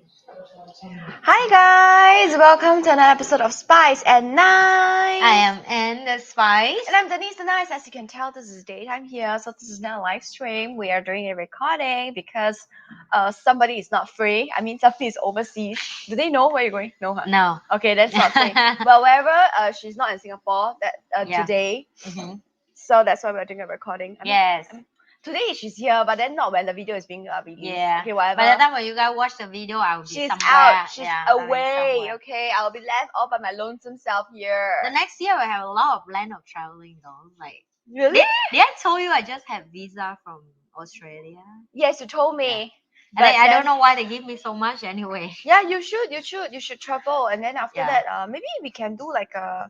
Hi guys, welcome to another episode of Spice and Nice. I am in the spice. And I'm Denise the Nice. As you can tell, this is daytime here, so this is not a live stream. We are doing a recording because somebody is not free. I mean, somebody is overseas. Do they know where you're going? No, huh? No. Okay, that's not saying. But wherever she's not in Singapore that Yeah. today, Mhm. so that's why we're doing a recording. Yes. I mean, today she's here, but then not when the video is being released. Yeah. Okay, whatever. By the time when you guys watch the video, I'll be She's somewhere. out. She's yeah, I'll be away. somewhere. Okay, I'll be left all by my lonesome self here. The next year we have a lot of plan of traveling though. Like Really? did I told you I just have visa from Australia? Yes, you told me. And But I then- don't know why they give me so much anyway. Yeah, you should travel, and then after Yeah. that, maybe we can do like a.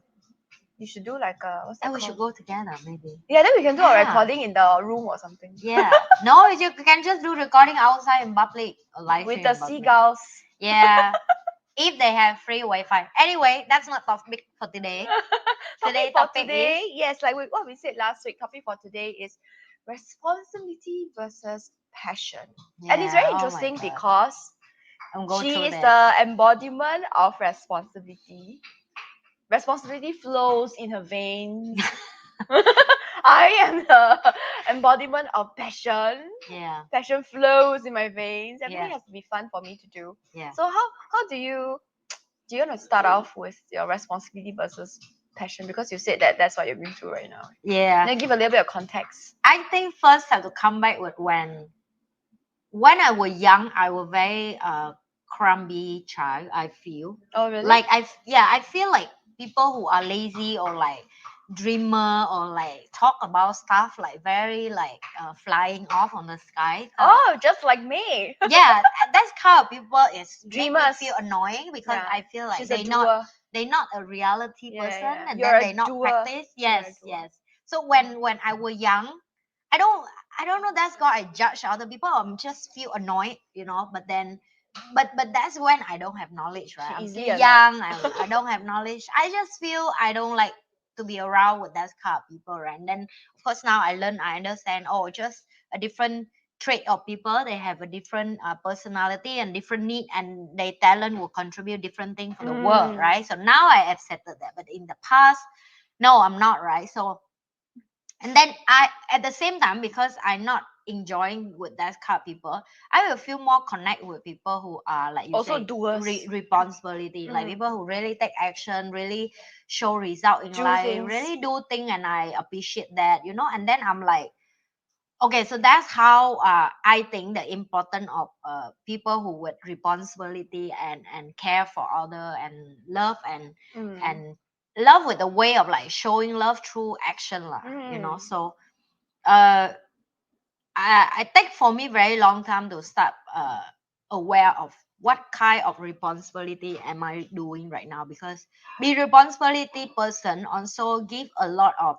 You should do like a. What's that And we called? should go together maybe. Yeah, then we can do a Yeah. recording in the room or something. Yeah. No, you can just do recording outside in public or live With stream the in public. seagulls. Yeah. If they have free Wi-Fi. Anyway, that's not topic for today. Topic is, yes, like what we said last week. Topic for today is responsibility versus passion, and it's Yeah, very oh my interesting God. because I'm going she through is that. the embodiment of responsibility. Responsibility flows in her veins. I am the embodiment of passion. Yeah, Passion flows in my veins. Everything Yeah. has to be fun for me to do. yeah. So how do you want to start off with your responsibility versus passion, because you said that that's what you're going through right now. Yeah. Then give a little bit of context. I think first have to come back with when I was young, I was very crumby child, I feel. Oh really? Like I feel like people who are lazy or like dreamer or like talk about stuff like very like flying off on the sky. Oh, just like me. Yeah, that's kind of people is make me Dreamers. feel annoying because Yeah. I feel like She's a they're not a reality Yeah, person yeah. and You're then a they not doer. practice. You're a Yes, doer. yes. So when I was young, I don't know that's God I judge other people. I'm just feel annoyed, but that's when I don't have knowledge, right? I'm easily still annoyed. young. I don't have knowledge. I just feel I don't like to be around with that kind of people, right? And then of course now I understand. Oh, just a different trait of people. They have a different personality and different need, and their talent will contribute different things for the world, Mm. right? So now I accepted that, but in the past, no, I'm not, right? So and then I at the same time, because I'm not enjoying with that kind of people, I will feel more connect with people who are like you Also say doers. responsibility, like people who really take action, really show result in Do life, things. really do things, and I appreciate that, and then I'm like, okay, so that's how I think the importance of people who with responsibility and care for other and love and love with a way of like showing love through action lah, so uh I think for me very long time to start aware of what kind of responsibility am I doing right now, because be responsibility person also give a lot of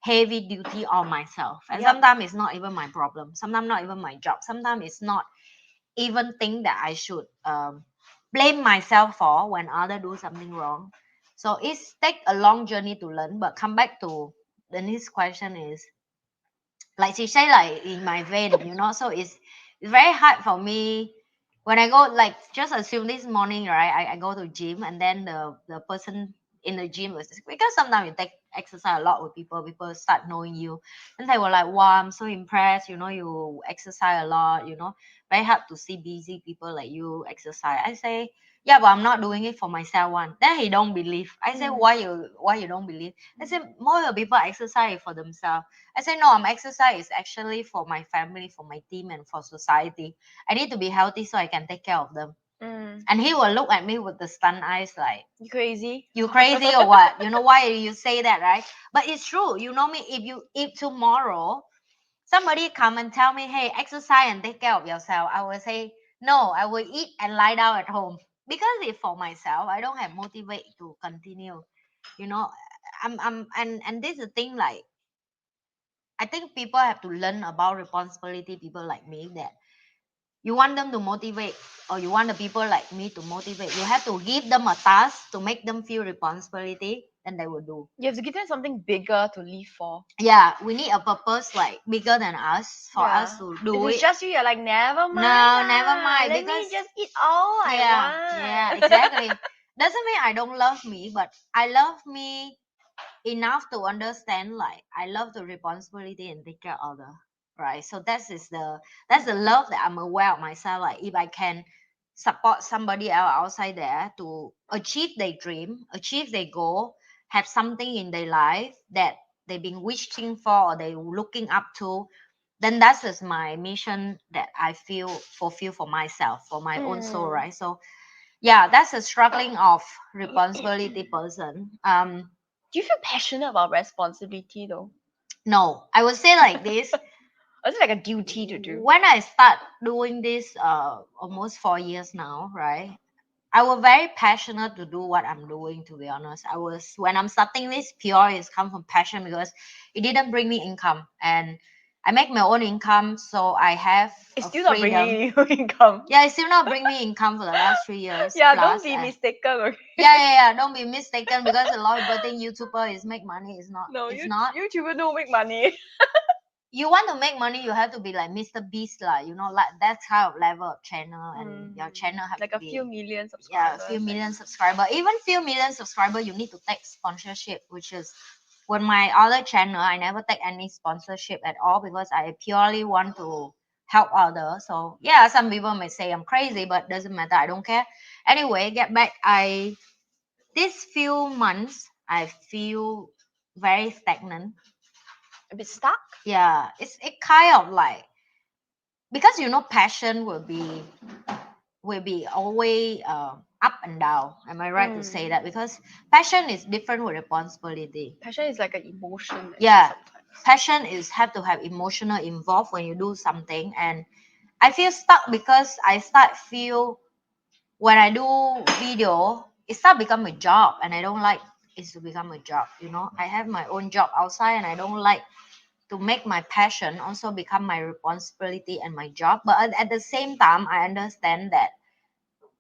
heavy duty on myself, and Yep. sometimes it's not even my problem, sometimes not even my job, sometimes it's not even thing that I should blame myself for when other do something wrong. So it's take a long journey to learn, but come back to the next question is like she say like in my vein, so it's very hard for me when I go, like just assume this morning, right, I go to gym, and then the person in the gym was because sometimes you take exercise a lot with people start knowing you, and they were like, wow, I'm so impressed, you exercise a lot, very hard to see busy people like you exercise. I say, yeah, but I'm not doing it for myself one. Then he don't believe. I say, why you don't believe? I say, more of people exercise for themselves. I say, no, I'm exercise is actually for my family, for my team, and for society. I need to be healthy so I can take care of them. And he will look at me with the stunned eyes like, You crazy? you crazy or what? Why you say that, right? But it's true. You know me, if tomorrow somebody come and tell me, hey, exercise and take care of yourself, I will say, no, I will eat and lie down at home. Because if for myself, I don't have motivate to continue. And this is the thing, like I think people have to learn about responsibility, people like me, that you want them to motivate, or you want the people like me to motivate, you have to give them a task to make them feel responsibility. then they will do. You have to give them something bigger to live for. Yeah, we need a purpose like bigger than us for Yeah. us to If do it's it. just you, you're like, never mind. No, never Ah, mind, let me because just eat all yeah, I yeah, want. exactly. Doesn't mean I don't love me, but I love me enough to understand like I love the responsibility and take care of other, right? So that's the love that I'm aware of myself. Like if I can support somebody else outside there to achieve their dream, achieve their goal, have something in their life that they've been wishing for or they looking up to, then that is my mission that I feel fulfill for myself, for my own soul, Mm. right? So yeah, that's a struggling of responsibility person. Do you feel passionate about responsibility though? No, I would say like this. Or is it like a duty to do? When I start doing this almost 4 years now, right? I was very passionate to do what I'm doing, to be honest. I was when I'm starting this pure is come from passion because it didn't bring me income and I make my own income, so I have It's a still not freedom. bringing you income. Yeah, it's still not bring me income for the last 3 years Yeah, don't plus. be And mistaken. Okay? yeah. Don't be mistaken because a lot of people think YouTuber is make money. It's not. No, It's you not. YouTuber don't make money. You want to make money, you have to be like Mr. Beast, like like that kind of level of channel, and your channel have Like to a few be million yeah a few subscribers. million subscriber. Even few million subscriber, you need to take sponsorship, which is when my other channel, I never take any sponsorship at all because I purely want to help others. So yeah, some people may say I'm crazy, but doesn't matter. I don't care. Anyway, get back. These few months, I feel very stagnant. A bit stuck. Yeah, it kind of like because passion will be always up and down. Am I right to say that? Because passion is different with responsibility. Passion is like an emotion actually Yeah, sometimes. passion is have to have emotional involved when you do something, and I feel stuck because I start feel when I do video, it start become a job, and I don't like it to become a job. I have my own job outside, and I don't like to make my passion also become my responsibility and my job. But at the same time, I understand that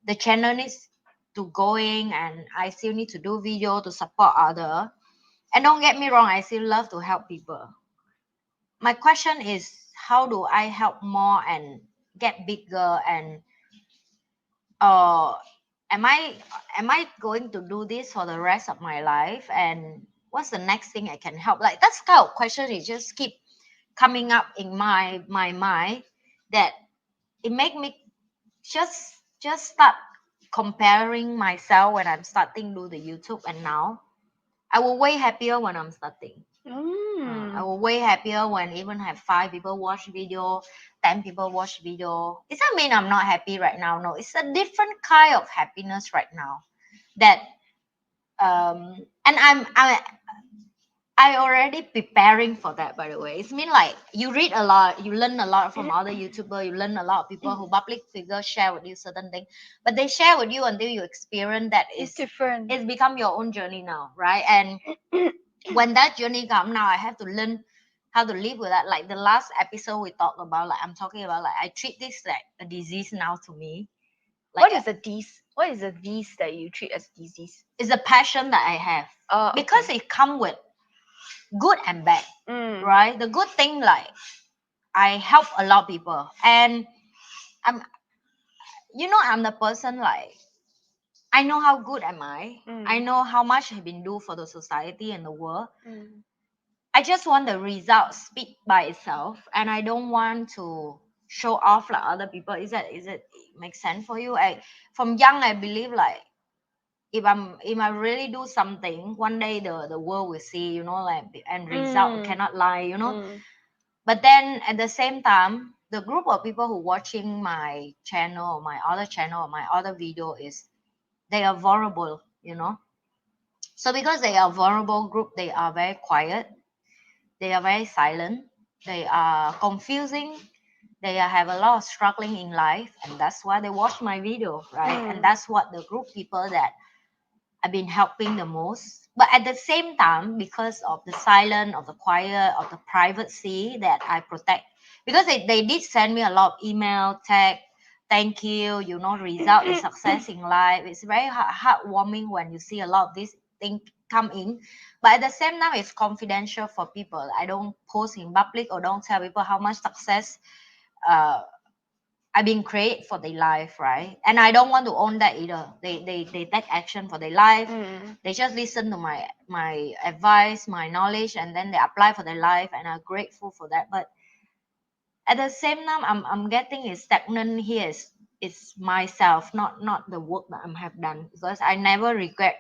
the channel needs to going, and I still need to do video to support other. And don't get me wrong, I still love to help people. My question is, how do I help more and get bigger? And uh am i am I going to do this for the rest of my life? And what's the next thing I can help? Like that's kind of question, it just keep coming up in my mind, that it make me just start comparing myself when I'm starting do the YouTube. And now I will way happier when I'm starting. I will way happier when even have 5 people watch video, 10 people watch video. It doesn't mean I'm not happy right now. No, it's a different kind of happiness right now. That and I already preparing for that, by the way. It's mean like you read a lot, you learn a lot from other YouTuber, you learn a lot of people who public figures share with you certain things, but they share with you until you experience that It's different. it's become your own journey now, right? And when that journey come now, I have to learn how to live with that. Like the last episode we talked about, like I'm talking about like I treat this like a disease now to me. Like What is the dis? What is the dis that you treat as disease? it's a passion that I have. Because it come with good and bad, right? The good thing, like I help a lot of people, and I'm I'm the person like I know how good am I. I know how much I've been do for the society and the world. I just want the result speak by itself, and I don't want to show off like other people. Is it make sense for you? From young I believe like if I really do something, one day the world will see, like and result cannot lie. But then at the same time, the group of people who watching my channel or my other channel or my other video is they are vulnerable. So because they are vulnerable group, they are very quiet, they are very silent, they are confusing, they have a lot of struggling in life, and that's why they watch my video, right? And that's what the group people that I've been helping the most. But at the same time, because of the silence, of the quiet, of the privacy that I protect, because they did send me a lot of email, text, thank you, result is success in life. It's very heartwarming when you see a lot of these things come in. But at the same time, it's confidential for people. I don't post in public or don't tell people how much success uh, I've been create for their life, right? And I don't want to own that either. They take action for their life. They just listen to my advice, my knowledge, and then they apply for their life, and I'm grateful for that. But at the same time, I'm getting is stagnant here. Is myself, not the work that I have done, because I never regret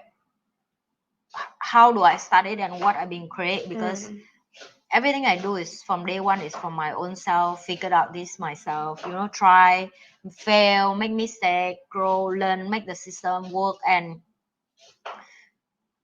how do I started and what I've been create, because everything I do is from day one is from my own self, figured out this myself, try, fail, make mistake, grow, learn, make the system work. And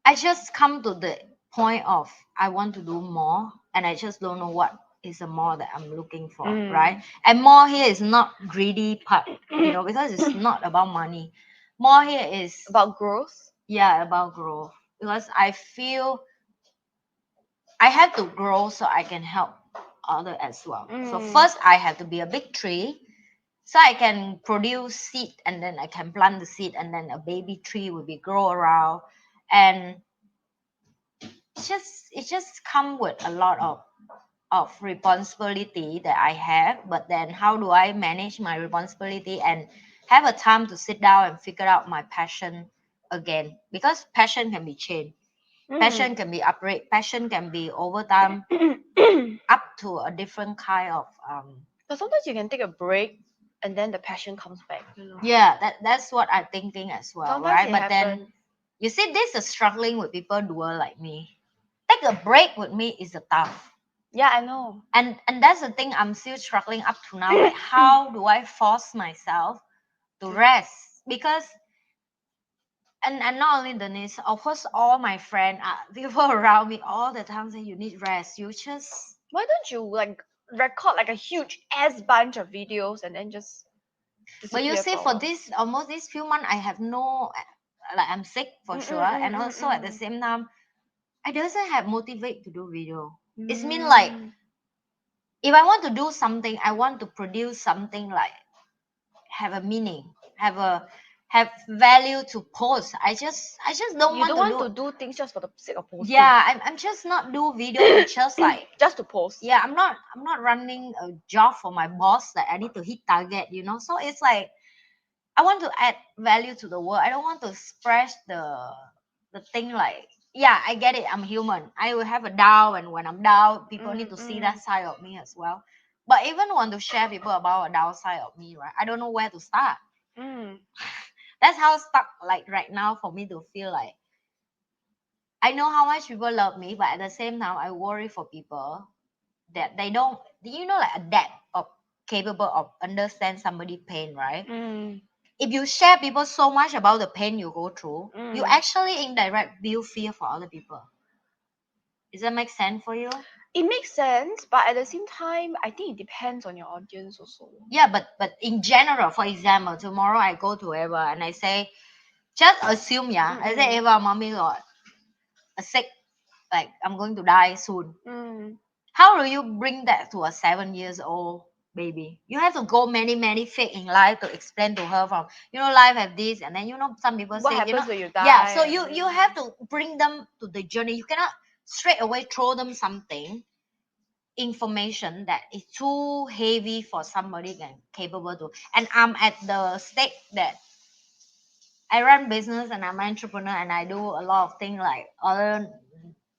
I just come to the point of I want to do more, and I just don't know what is the more that I'm looking for, right? And more here is not greedy part, because it's not about money. More here is About growth. yeah, about growth, because I feel I have to grow so I can help other as well. So first I have to be a big tree so I can produce seed, and then I can plant the seed, and then a baby tree will be grow around. And it just come with a lot of responsibility that I have. But then how do I manage my responsibility and have a time to sit down and figure out my passion again? Because passion can be changed. Passion can be upgrade. Passion can be over time up to a different kind of But sometimes you can take a break and then the passion comes back. yeah, that's what I'm thinking as well, Sometimes right? it But then happens. you see, this is struggling with people doer like me. Take a break with me is a tough. Yeah, I know. And that's the thing I'm still struggling up to now. Like, how do I force myself to rest? Because and not only Denise, of course, all my friends, people around me, all the time say you need rest. You just Why don't you like record like a huge ass bunch of videos and then just but you disappear see, for a for while? this almost these few months, I have no like I'm sick for sure, and also at the same time, I doesn't have motivate to do video. It's mean like if I want to do something, I want to produce something like have a meaning, have value to post. I just don't You want don't to want do. to do things just for the sake of posting. Yeah, I'm just not do video to just like Just to post. yeah, I'm not running a job for my boss that I need to hit target. So it's like I want to add value to the world. I don't want to spread the thing like yeah, I get it. I'm human. I will have a down, and when I'm down, people need to see that side of me as well. But even want to share people about a downside of me, right? I don't know where to start. That's how stuck like right now for me to feel like I know how much people love me, but at the same time I worry for people that they don't like adapt or capable of understand somebody pain, right? If you share people so much about the pain you go through, you actually indirect build fear for other people. Does that make sense for you? It makes sense, but at the same time, I think it depends on your audience also. Yeah, but in general, for example, tomorrow I go to Eva and I say, just assume, yeah, I say Eva, mommy got a sick, like I'm going to die soon. How do you bring that to a 7 years old baby? You have to go many fake in life to explain to her from life have this, and then some people What say happens when you die? yeah. So you have to bring them to the journey. You cannot straight away throw them something information that is too heavy for somebody can capable to. And I'm at the state that I run business and I'm an entrepreneur and I do a lot of things like other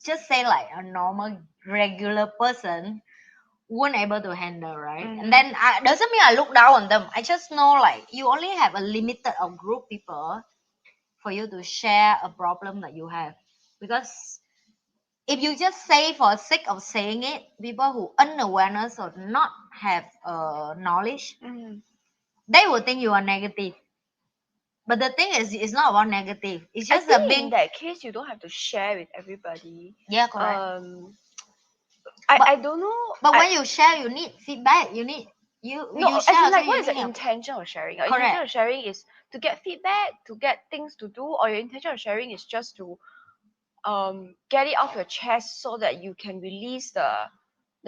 just say like a normal regular person weren't able to handle, right? And then doesn't mean I look down on them. I just know like you only have a limited of group people for you to share a problem that you have. Because if you just say for sake of saying it, people who unawareness or not have knowledge, they will think you are negative. But the thing is, it's not about negative. It's I just a think in being. that case, you don't have to share with everybody. Yeah, correct. I don't know. But when you share, you need feedback. You need No, you as share in also like, you what is need the a intention of sharing? Your intention correct. of sharing is to get feedback, to get things to do, or your intention of sharing is just to get it off your chest so that you can release the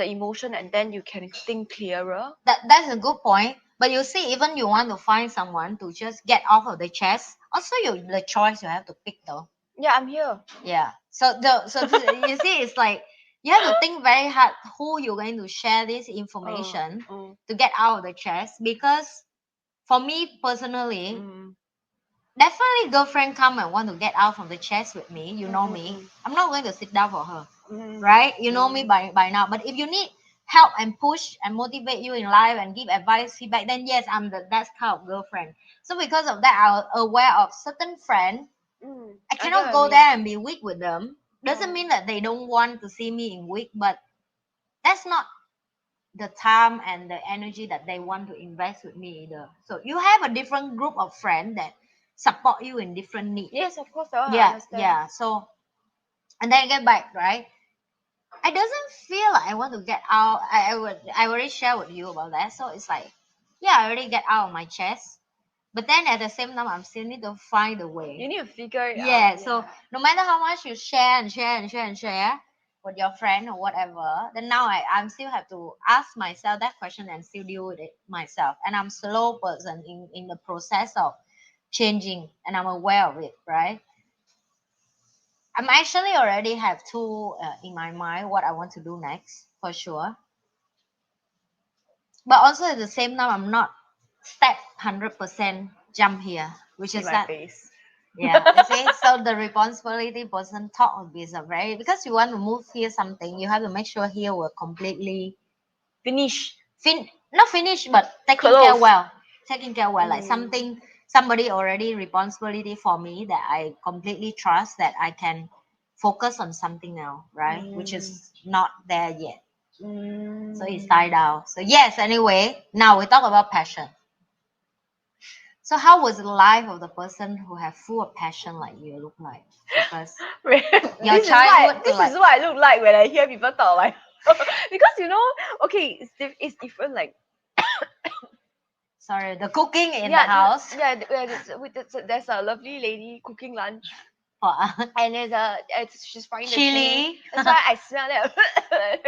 emotion and then you can think clearer. That's a good point. But you see, even you want to find someone to just get off of the chest, also you the choice you have to pick though. Yeah, I'm here. Yeah. You see, it's like you have to think very hard who you're going to share this Oh, information oh, to get out of the chest. Because for me personally, mm, definitely girlfriend come and want to get out from the chest with me. You know me. mm, I'm not going to sit down for her, mm, right? You know me mm, by now. But if you need help and push and motivate you in life and give advice, feedback, then yes, I'm the that kind of girlfriend. So because of that, I'm aware of certain friends. I I get cannot what I go mean. there and be weak with them. Doesn't mean that they don't want to see me in weak, but that's not the time and the energy that they want to invest with me either. So you have a different group of friends that support you in different needs. Yes, of course, that one I Yeah, understand. yeah. So and then I get back, right? I doesn't feel like I want to get out. I already share with you about that. So it's like, yeah, I already get out of my chest. But then at the same time, I'm still need to find a way. You need to figure it out. Yeah, so no matter how much you share and share and share and share with your friend or whatever, then now I'm still have to ask myself that question and still deal with it myself. And I'm slow person in the process of changing, and I'm aware of it, right? I'm actually already have two in my mind what I want to do next for sure. But also at the same time, I'm not step 100% jump here, which See is my that. face. Yeah, you see, so the responsibility person talk of this are very, because you want to move here something, you have to make sure here will completely Finish. not finish, but taking care Close. well, taking care well, like Mm, something somebody already responsibility for me that I completely trust that I can focus on something now, right? Which mm, is not there yet. So it's mm. died out. So yes, anyway, now we talk about passion. So how was the life of the person who have full of passion like you look like? Because your childhood to This is like, what I look like when I hear people talk like because okay, it's different. Like sorry, the cooking in the yeah, house there's a lovely lady cooking lunch, for and she's frying the cheese. chili. That's why I smell it.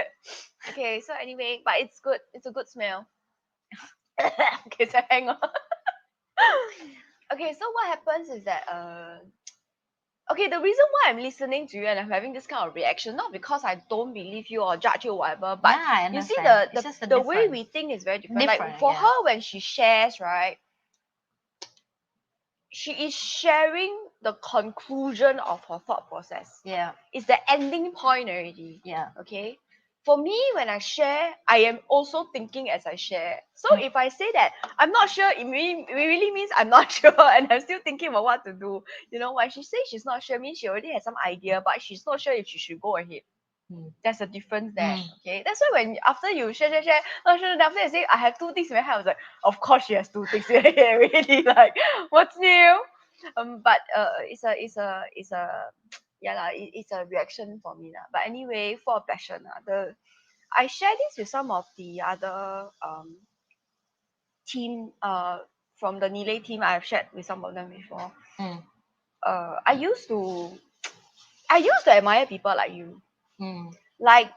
Okay, so anyway, but it's good. It's a good smell. Okay, so hang on. Okay, so what happens is that okay, the reason why I'm listening to you and I'm having this kind of reaction, not because I don't believe you or judge you or whatever, but Yeah, I you see understand. It's just a the way different, we think is very different. Like different. for Yeah, her, when she shares, right, she is sharing the conclusion of her thought process. yeah, It's the ending point already. yeah. Okay. For me, when I share, I am also thinking as I share. So Mm. if I say that I'm not sure, it really means I'm not sure and I'm still thinking about what to do. You know, when she says she's not sure, means she already has some idea, but she's not sure if she should go ahead. Mm. There's a difference there. Mm. Okay. That's why when after you share, not sure, then after you say I have two things in my head, I was like, of course she has two things in her head already. Like, what's new? But it's a yeah lah, it's a reaction for me lah. But anyway, for passion I share this with some of the other team from the Nile team. I've shared with some of them before. Mm. Uh, I used to I used to admire people like you, Mm. like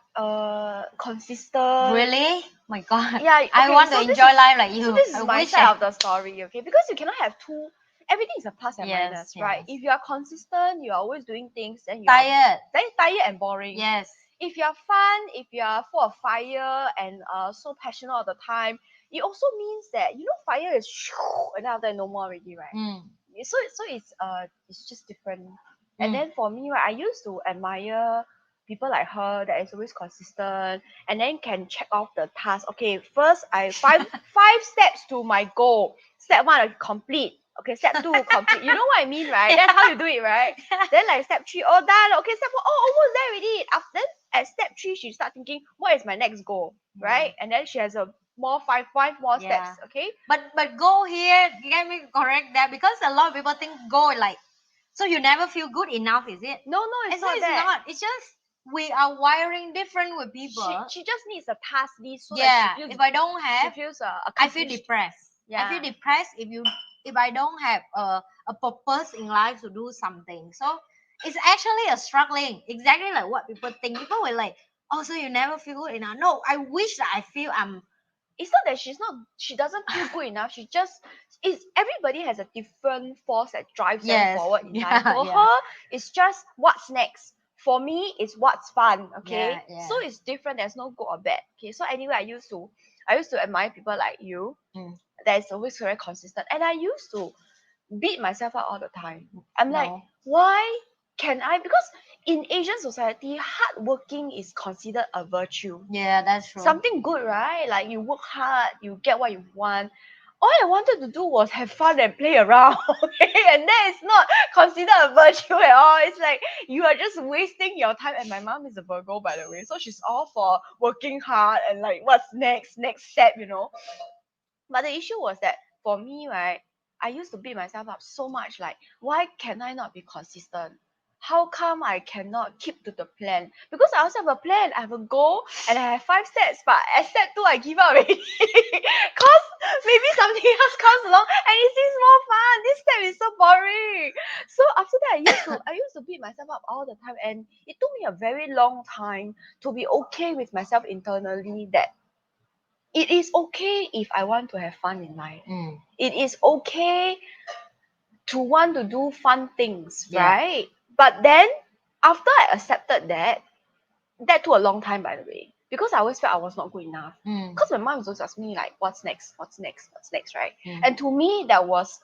consistent. Really? My God, Yeah, I okay. want to enjoy life like So you. this I is my wish side I. of the story, okay? Because you cannot have two. Everything is a plus and Yes, minus, right? yes. If you are consistent, you are always doing things, then you are Tired. very tired and boring. Yes. If you are fun, if you are full of fire and so passionate all the time, it also means that fire is and then after that no more already, right? Mm. So it's just different. And Mm. then for me, right, I used to admire people like her that is always consistent and then can check off the task. Okay, first I five steps to my goal. Step one I complete. Okay, step two complete. You know what I mean, right? That's how you do it, right? Then like step three, oh done. Okay, step four, oh almost there already. After then at step three, she start thinking, what is my next goal, right? And then she has a more five more Yeah. steps. Okay, But go here, let me correct that, because a lot of people think go like, so you never feel good enough, is it? no, it's Actually, not it's that. not. It's just we are wiring different with people. She just needs a task list so that Yeah. If I don't she have, feels I feel accomplished. depressed. I feel Yeah. depressed if I don't have a purpose in life to do something. So it's actually a struggling. Exactly like what people think. People will like, oh, so you never feel good enough. No, I wish that I feel I'm. It's not that she doesn't feel good enough. She just is everybody has a different force that drives them Yes. forward in life. Yeah. For Yeah. her, it's just what's next. for me, it's what's fun. Okay, Yeah, yeah. so it's different. There's no good or bad. Okay, so anyway, I used to admire people like you. Mm. That is always very consistent, and I used to beat myself up all the time. I'm like, No. why can I? Because in Asian society, hard working is considered a virtue. Yeah, that's true. Something good, right? Like you work hard, you get what you want. All I wanted to do was have fun and play around. Okay? And that is not considered a virtue at all. It's like you are just wasting your time. And my mom is a Virgo, by the way. So she's all for working hard and like what's next step, you know. But the issue was that for me, right, I used to beat myself up so much. Like, why can I not be consistent? How come I cannot keep to the plan? Because I also have a plan, I have a goal, and I have 5 steps. But at step 2, I give up already. Cause maybe something else comes along and it seems more fun. This step is so boring. So after that, I used to beat myself up all the time, and it took me a very long time to be okay with myself internally that it is okay if I want to have fun in life. Mm. It is okay to want to do fun things, Yeah. right? But then after I accepted that took a long time, by the way, because I always felt I was not good enough. Mm. Because my mom was always asking me like, what's next? What's next? What's next? Right? Mm. And to me, that was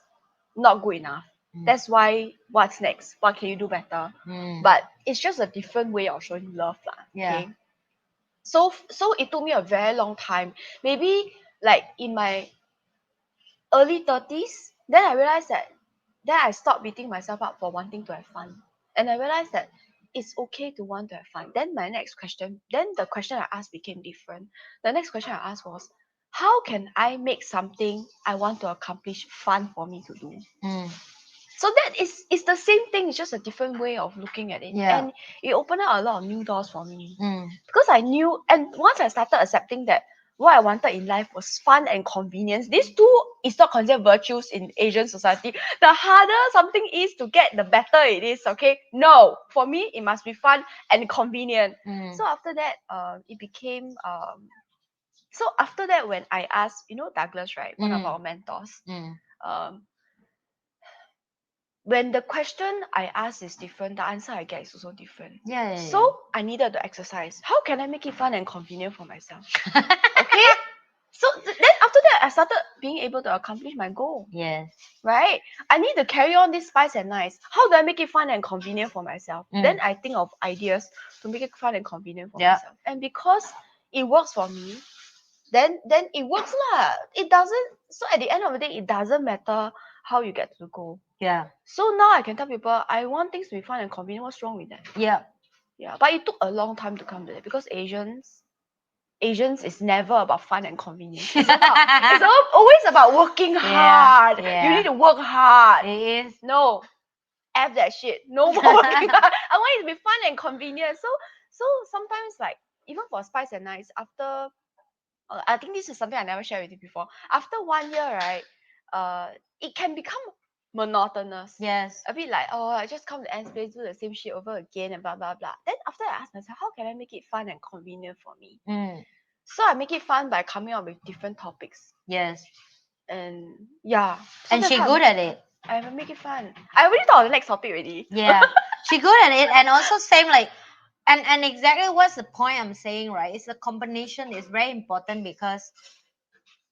not good enough. Mm. That's why what's next? What can you do better? Mm. But it's just a different way of showing love, lah. Yeah. Okay. So it took me a very long time. Maybe like in my early 30s, then I realized that then I stopped beating myself up for wanting to have fun. And I realized that it's okay to want to have fun. Then the question I asked became different. The next question I asked was, how can I make something I want to accomplish fun for me to do? Mm. So that is it's the same thing, it's just a different way of looking at it. Yeah. And it opened up a lot of new doors for me. Mm. Because I knew, and once I started accepting that what I wanted in life was fun and convenience, these two is not considered virtues in Asian society. The harder something is to get, the better it is. Okay, no, for me it must be fun and convenient. Mm. So after that, it became so after that, when I asked, Douglas, right, one of our mentors, Mm. um when the question I ask is different, the answer I get is also different. Yeah. So I needed to exercise. How can I make it fun and convenient for myself? Okay. So then after that, I started being able to accomplish my goal. Yes. Right? I need to carry on this spice and nice. How do I make it fun and convenient for myself? Then I think of ideas to make it fun and convenient for myself. And because it works for me, then it works lah. It doesn't. So at the end of the day, it doesn't matter how you get to the goal. Yeah. So now I can tell people I want things to be fun and convenient. What's wrong with that? Yeah. Yeah. But it took a long time to come to that because Asians is never about fun and convenience. It's always about working hard. Yeah. You need to work hard. It is. No, F that shit. No more working hard. I want it to be fun and convenient. So sometimes like even for Spice and Nice, after I think this is something I never shared with you before. After 1 year, right, it can become monotonous. Yes. A bit like, oh, I just come to Anne's place, do the same shit over again and blah blah blah. Then after I ask myself, how can I make it fun and convenient for me? Mm. So I make it fun by coming up with different topics. Yes. And yeah. So And she good at it. I will make it fun. I already thought of the next topic already. Yeah. She good at it, and also same like and exactly what's the point I'm saying, right? It's the combination is very important because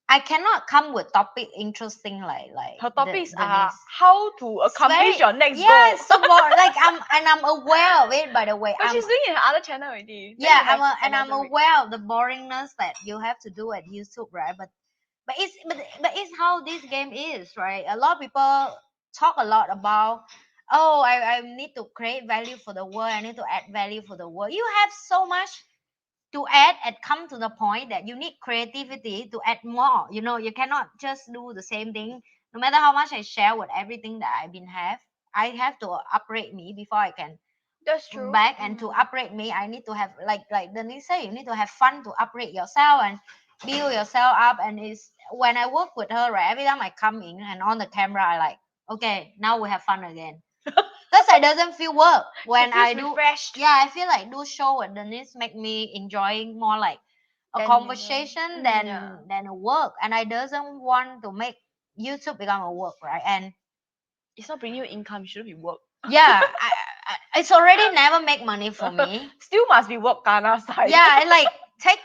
I cannot come with topic interesting like Her topics the are list. how to accomplish your next Yeah, goal. it's so boring. Like I'm aware of it, by the way. But she's doing it in her other channel already. Then Yeah, you have I'm another week. aware of the boringness that you have to do at YouTube, right? But it's how this game is, right? A lot of people talk a lot about, oh, I need to create value for the world. I need to add value for the world. You have so much to add and come to the point that you need creativity to add more. You cannot just do the same thing. No matter how much I share with everything that I have to upgrade me before I can That's true. back. And to upgrade me, I need to have like Denise said, you need to have fun to upgrade yourself and build yourself up. And it's when I work with her, right, every time I come in and on the camera, I like, okay, now we have fun again. Because it doesn't feel work when I do. Refreshed. Yeah, I feel like do show with Denise make me enjoying more like a conversation than a work. And I doesn't want to make YouTube become a work, right? And it's not bringing you income, it shouldn't be work. yeah, It's already never make money for me. Still must be work Ghana side. Yeah, I like take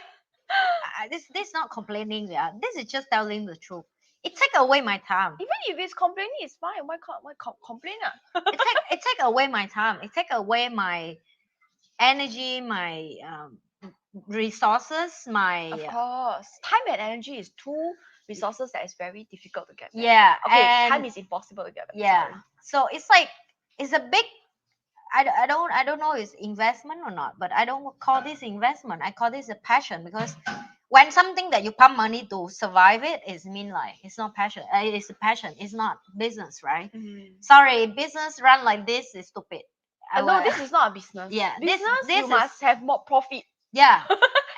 this not complaining. Yeah, this is just telling the truth. It take away my time. Even if it's complaining, it's fine. Why complain? It take away my time. It take away my energy, my resources, my Of course. Time and energy is two resources that is very difficult to get back. yeah. Okay, And time is impossible to get back. yeah. Sorry. So it's like it's a big. I don't know it's investment or not, but I don't call this investment. I call this a passion because when something that you pump money to survive it is mean like it's not passion. It's a passion. It's not business, right? Sorry, business run like this is stupid. No, this is not a business. Yeah, Business, this you is must have more profit. yeah,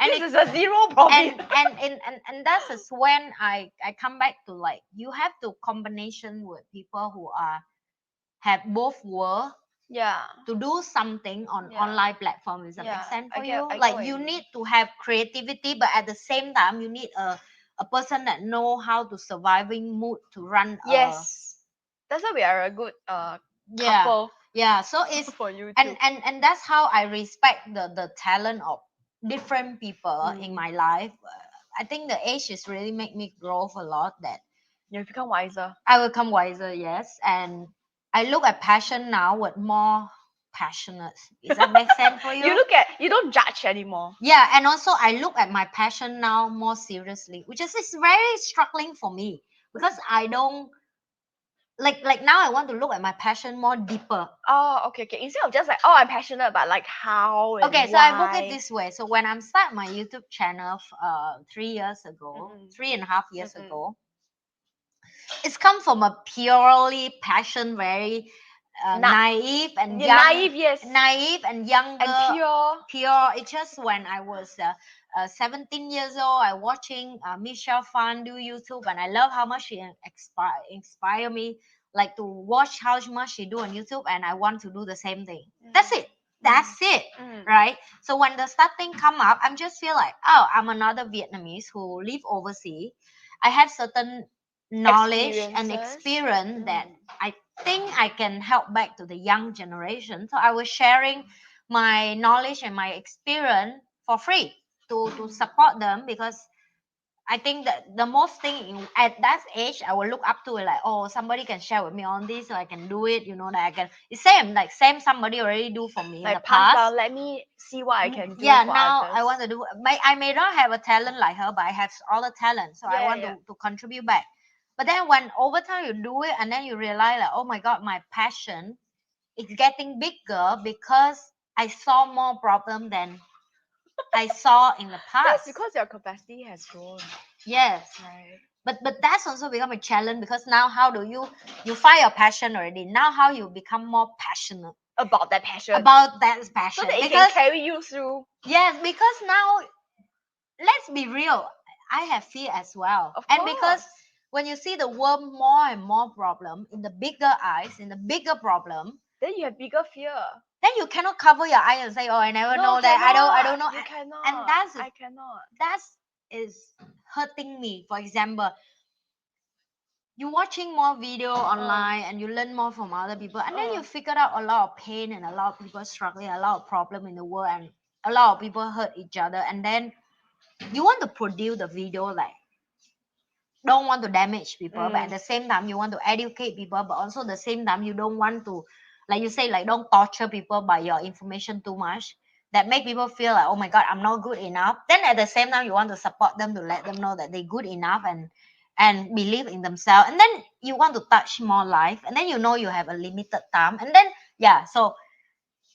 and This is a zero profit. and that's is when I come back to like you have to combination with people who are have both world Yeah. to do something on Yeah. online platform. Does that Yeah, make sense for I you? get Like what you you mean. need to have creativity, but at the same time you need a person that know how to surviving mood to run Yes. That's why we are a good yeah couple yeah. So it's for you and too. and that's how I respect the talent of different people in my life. I think the age is really make me grow a lot that You become wiser. I will become wiser, yes. And I look at passion now with more passionate. Does that make sense for you? You don't judge anymore. Yeah, and also I look at my passion now more seriously, which is very struggling for me because I don't like now I want to look at my passion more deeper. Oh, okay. Instead of just like, oh, I'm passionate, but like how and Okay, so I book it why. this way. So when I'm start my YouTube channel 3 years ago, Mm-mm. 3.5 years Mm-mm. ago, it's come from a purely passion, very naive and Yeah, young, naive, yes. naive and younger, And pure. pure. It's just when I was 17 years old, I watching Michelle Fan do YouTube, and I love how much she inspire me, like to watch how much she do on YouTube, and I want to do the same thing. That's it. That's it, right? So when the starting come up, I'm just feel like, oh, I'm another Vietnamese who live overseas. I have certain knowledge and experience that I think I can help back to the young generation. So I was sharing my knowledge and my experience for free to support them because I think that the most thing at that age I will look up to it like, oh, somebody can share with me on this so I can do it, that I can it's same somebody already do for me in the Like pass past. down, let me see what I can do Yeah, for now others. I want to do I may not have a talent like her, but I have all the talent, so I want to contribute back. But then when over time you do it and then you realize like, oh my god, my passion is getting bigger because I saw more problem than I saw in the past. That's because your capacity has grown. Yes. Right. But that's also become a challenge because now how do you find your passion already? Now how you become more passionate About that passion. about that passion. So that it because can carry you through. yes, because now let's be real, I have fear as well. Of And because course. when you see the world more and more problem in the bigger eyes, in the bigger problem, Then you have bigger fear. then you cannot cover your eye and say, oh, I never know that. I don't know. You cannot. And I cannot. that is hurting me. For example, you watching more video online and you learn more from other people, and then you figured out a lot of pain and a lot of people struggling, a lot of problem in the world, and a lot of people hurt each other, and then you want to produce the video like don't want to damage people, but at the same time you want to educate people, but also the same time you don't want to, like you say, like don't torture people by your information too much that make people feel like, oh my god, I'm not good enough. Then at the same time you want to support them to let them know that they're good enough and believe in themselves, and then you want to touch more life, and then you have a limited time, and then yeah, so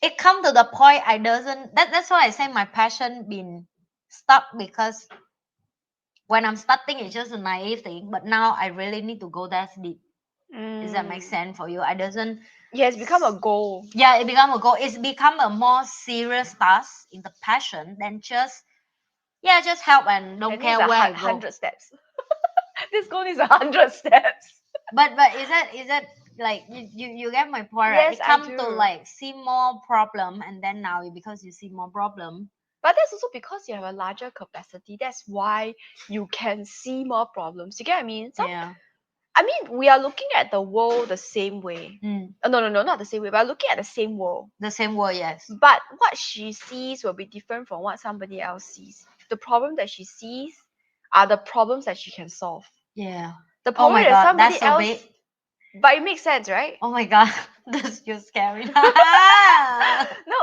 it come to the point I doesn't that's why I say my passion been stuck because when I'm starting, it's just a naive thing, but now I really need to go that deep. Does that make sense for you? I doesn't. It has become a goal. Yeah, it become a goal. It's become a more serious task in the passion than just just help and don't care where I go. 100 steps. This goal is 100 steps. But is that like you get my point, right? Yes, It I come to do. like see more problem, and then now because you see more problem. But that's also because you have a larger capacity. That's why you can see more problems. You get what I mean? Yeah. I mean, we are looking at the world the same way. No, not the same way. We're looking at the same world. The same word, yes. But what she sees will be different from what somebody else sees. The problem that she sees are the problems that she can solve. Yeah. The Oh problem my that God, somebody that's so else, big. but it makes sense, right? Oh my God, that's just scary. No,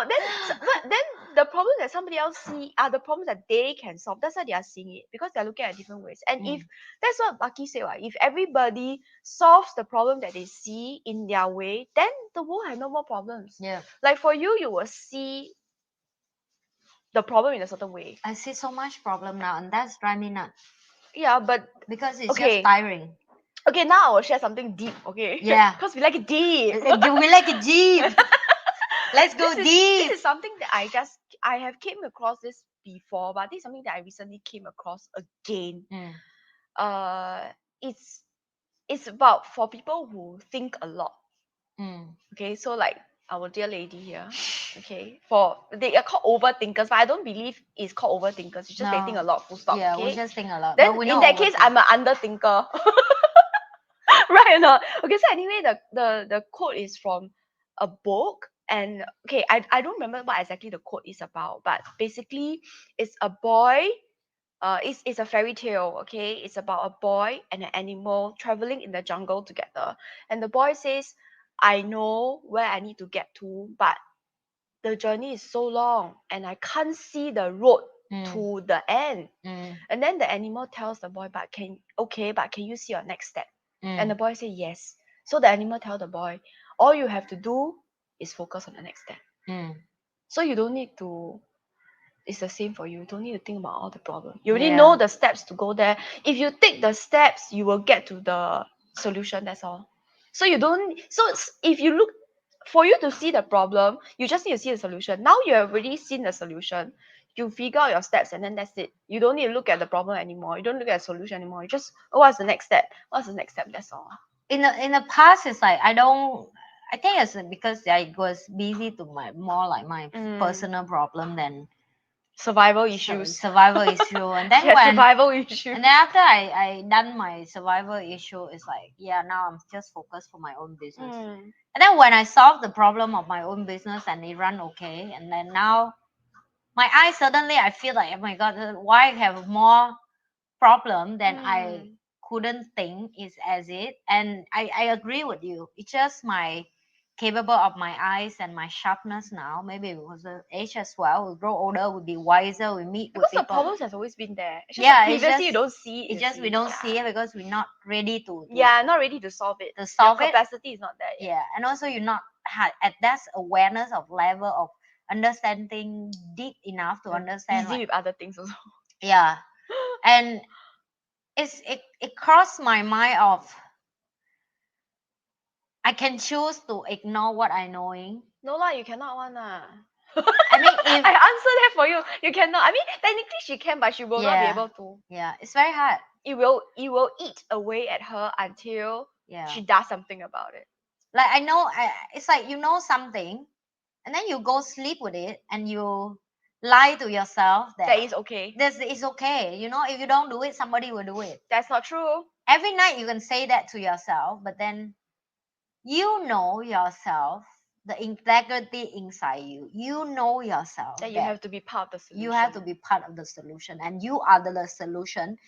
then the problem that somebody else see are the problems that they can solve. That's why they are seeing it because they're looking at different ways. And if that's what Bucky said, right? If everybody solves the problem that they see in their way, then the world has no more problems. Yeah. Like for you, you will see the problem in a certain way. I see so much problem now, and that's driving me nuts Yeah, but because it's okay. just tiring. Okay, now I will share something deep, okay? Yeah. Because we like it deep. We like it deep. Let's go deep. This is something that I have came across this before, but this is something that I recently came across again. Uh it's about for people who think a lot. Okay, so like our dear lady here, okay, for they are called overthinkers, but I don't believe it's called overthinkers. It's just they think a lot, full stop. Yeah, Okay? we just think a lot. Then But we in know that case, I'm an underthinker. Right or not? Okay, so anyway, the quote is from a book, and okay, I don't remember what exactly the quote is about, but basically it's a boy. It's a fairy tale, okay? It's about a boy and an animal traveling in the jungle together. And the boy says, I know where I need to get to, but the journey is so long and I can't see the road to the end. And then the animal tells the boy, but can you see your next step? And the boy said yes. So the animal tells the boy, all you have to do is focus on the next step. So you don't need to, it's the same for you. You don't need to think about all the problems. You already know the steps to go there. If you take the steps, you will get to the solution. That's all. So you don't. So if you look, for you to see the problem, you just need to see the solution. Now you have already seen the solution. You figure out your steps, and then that's it. You don't need to look at the problem anymore. You don't look at the solution anymore. You just, oh, what's the next step? What's the next step? That's all. In the past, it's like I think it's because I was busy to my more like my personal problem than survival issues. Survival issue, and then survival issue. And then after I done my survival issue, it's like now I'm just focused for my own business. And then when I solve the problem of my own business and it run okay, and then now my eyes suddenly I feel like, oh my God, why I have more problem than I couldn't think is as it. And I agree with you. It's just my capable of my eyes and my sharpness now. Maybe because of age as well. We grow older, we be wiser, we meet because with people. The problems has always been there. It's just previously you don't see it. It's just we don't see it because we're not ready to not ready to solve it. Your capacity is not there yet. Yeah, and also you're not at that awareness of level of understanding deep enough to understand. Busy with other things also. Yeah, and it crossed my mind of I can choose to ignore what I knowing. No lah, you cannot one lah. I mean, if I answer that for you, you cannot. I mean, technically she can, but she will not be able to. Yeah, it's very hard. It will eat away at her until she does something about it. Like I know, it's like you know something, and then you go sleep with it, and you lie to yourself that is okay. This is okay. You know, if you don't do it, somebody will do it. That's not true. Every night you can say that to yourself, but then you know yourself, the integrity inside you. You know yourself that you have to be part of the solution. You have to be part of the solution, and you are the solution,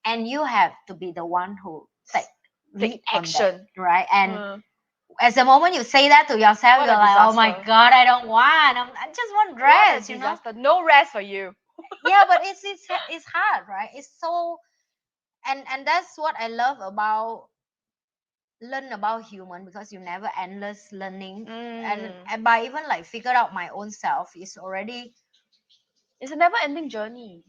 and you have to be the one who take action, right? And as the moment you say that to yourself, you're like, oh my God, I don't want. I just want rest. You know, no rest for you. Yeah, but it's hard, right? It's so, and that's what I love about learn about human, because you never endless learning, and by even like figure out my own self is already, it's a never ending journey.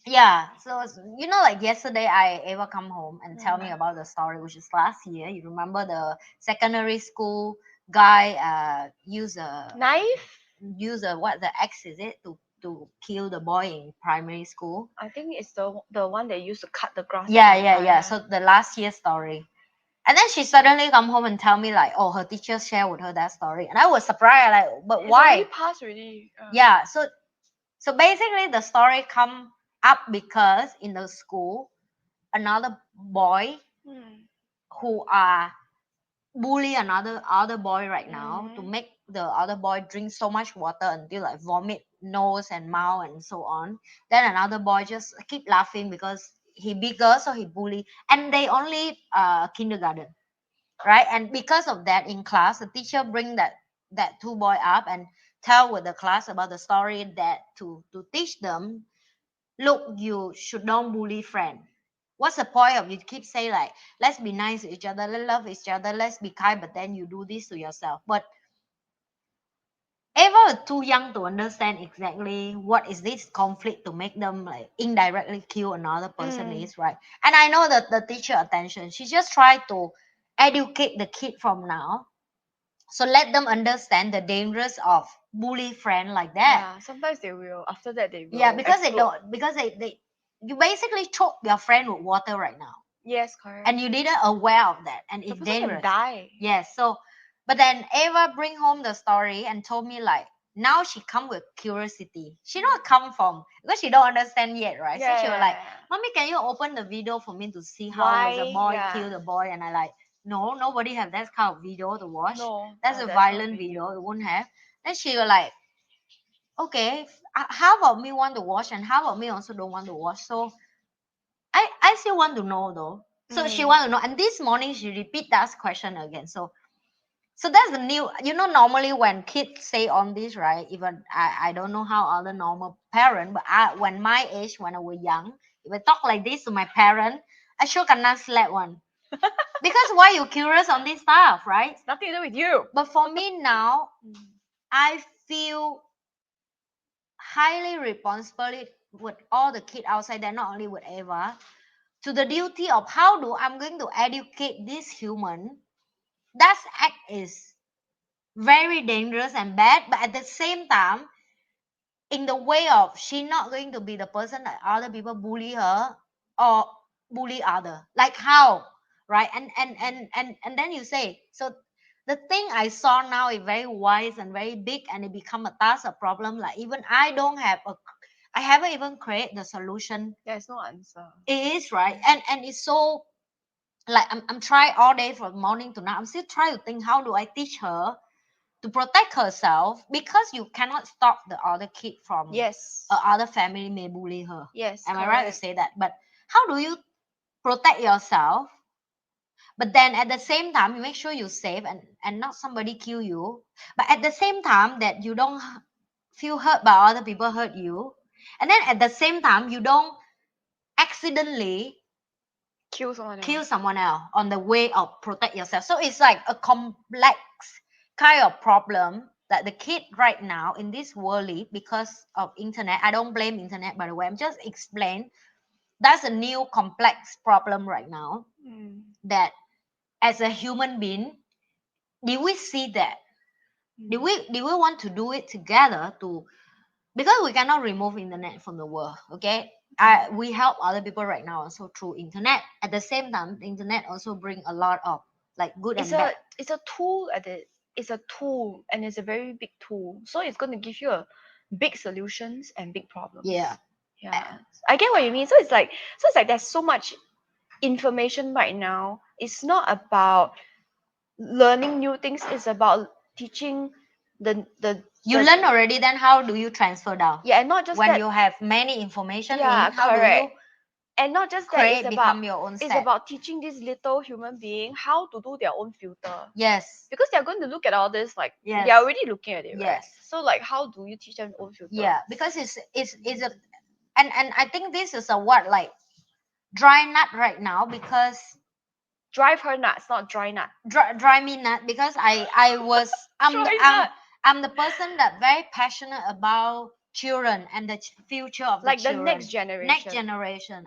Yeah, so you know, like yesterday I ever come home and tell me about the story, which is last year. You remember the secondary school guy use a knife, what the axe is it to kill the boy in primary school? I think it's the one they used to cut the grass. Yeah. So the last year story. And then she suddenly come home and tell me like, oh, her teacher share with her that story, and I was surprised, like, but why? It's passed already. Yeah, so basically the story come up because in the school, another boy who are bully another other boy right now to Mm. make the other boy drink so much water until like vomit nose and mouth and so on. Then another boy just keep laughing because he bigger, so he bully, and they only kindergarten, right? And because of that, in class the teacher bring that two boy up and tell with the class about the story, that to teach them, look, you should don't bully friend. What's the point of you keep say like, let's be nice to each other, let's love each other, let's be kind, but then you do this to yourself? But Ava is too young to understand exactly what is this conflict to make them like indirectly kill another person Mm. is, right? And I know that the teacher attention, she just try to educate the kid from now, so let them understand the dangers of bully friend like that. Yeah, sometimes they will. After that, they Yeah, will because they explode. don't, because they you basically choke your friend with water right now, Yes, correct. and you didn't aware of that, and The it's person can dangerous. die. Yes. So but then Ava bring home the story and told me like, now she come with curiosity, she not come from because she don't understand yet, right? So she was like, Yeah. mommy, can you open the video for me to see how was a Why? boy Yeah. kill the boy? And I like, no, nobody have that kind of video to watch. No, That's a that's not violent video, video. it won't have. Then she was like, okay, how about me want to watch, and how about me also don't want to watch? So I still want to know though. So she Mm. want to know, and this morning she repeat that question again. So that's the new, normally when kids say on this, right? Even I don't know how other normal parent, but when my age, when I was young, if I talk like this to my parent, I sure cannot slap one. Because why you curious on this stuff, right? Nothing to do with you. But for me now, Mm. I feel highly responsible with all the kids outside there, not only with Eva, to the duty of how do I'm going to educate this human. That act is very dangerous and bad, but at the same time, in the way of she not going to be the person that other people bully her or bully other. Like how, right? And then you say, so the thing I saw now is very wise and very big, and it become a task, a problem. Like even I haven't even created the solution. There's no answer. It is right, and it's so like I'm trying all day from morning to night. I'm still trying to think how do I teach her to protect herself, because you cannot stop the other kid from Yes. other family may bully her. Yes, Am I right to correct. say that? But how do you protect yourself? But then at the same time, you make sure you're safe and not somebody kill you. But at the same time, that you don't feel hurt by other people hurt you. And then at the same time, you don't accidentally Kill someone else. kill someone else on the way of protect yourself. So it's like a complex kind of problem that the kid right now in this world live because of internet. I don't blame internet, by the way, I'm just explain that's a new complex problem right now, Mm. that as a human being, did we see that, did Mm. we want to do it together to, because we cannot remove internet from the world, okay? We help other people right now also through internet. At the same time, the internet also bring a lot of like good It's and bad. a tool at it. It's a tool and it's a very big tool. So it's going to give you a big solutions and big problems. Yeah. Yeah. I get what you mean. So it's like there's so much information right now. It's not about learning new things, it's about teaching You the learn already, then how do you transfer down? yeah, and not just When that. you have many information Yeah, in, how do you correct. And not just that, create become your own it's step? about teaching this little human being how to do their own filter. Yes. Because they're going to look at all this, like Yes. they're already looking at it, right? Yes. So like how do you teach them own filter? Yeah, because it's a, and I think this is a what, like dry nut right now, because Drive her nuts, not dry nut. dry me nut, because I was Dry nut. I'm the person that very passionate about children and the future of the Like the children, next generation. next generation.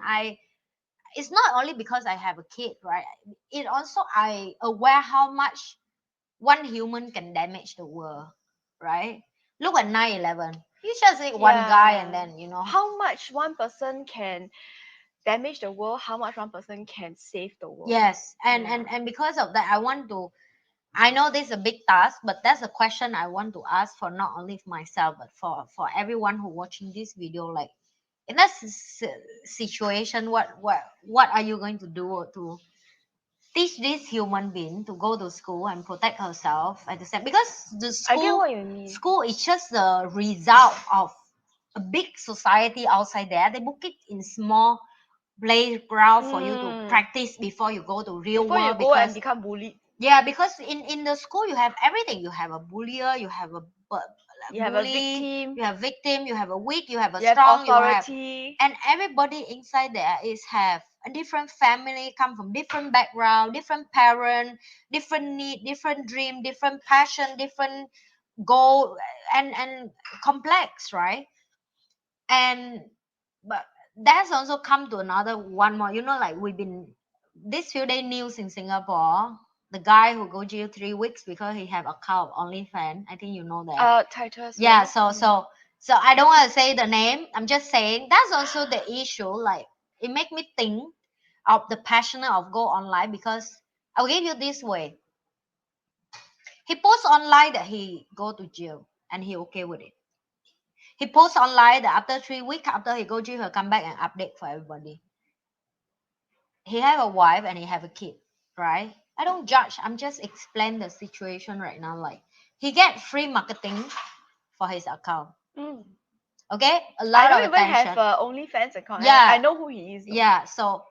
It's not only because I have a kid, right? It also I aware how much one human can damage the world, right? Look at 9/11. You just say one guy, and then how much one person can damage the world, how much one person can save the world. yes, and Yeah. and because of that, I know this is a big task, but that's a question I want to ask for not only myself, but for everyone who watching this video. Like in that situation, what are you going to do to teach this human being to go to school and protect herself at the same, because the I get what you mean. school is just the result of a big society outside there. They book it in small playground for you to practice before you go to real Before you world. go and Because become bullied, yeah, because in the school you have everything. You have a bullier, you have a you have a bully, victim, you have victim, you have a weak, you have a you have strong, you have, authority. and everybody inside there is have a different family, come from different background, different parent, different need, different dream, different passion, different goal, and complex, right? And but that's also come to another one more, like we've been this few day news in Singapore, the guy who go jail 3 weeks because he have account of OnlyFans. I think you know that. Titus. Yeah, Right? so I don't want to say the name. I'm just saying that's also the issue. Like, it make me think of the passionate of go online, because I'll give you this way. He posts online that he go to jail and he okay with it. He posts online that after 3 weeks after he go jail, he'll come back and update for everybody. He have a wife and he have a kid, right? I don't judge. I'm just explain the situation right now. Like, he get free marketing for his account. Mm. Okay, a I lot don't of even have attention. a OnlyFans account. Yeah, I know who he is. Though. yeah. So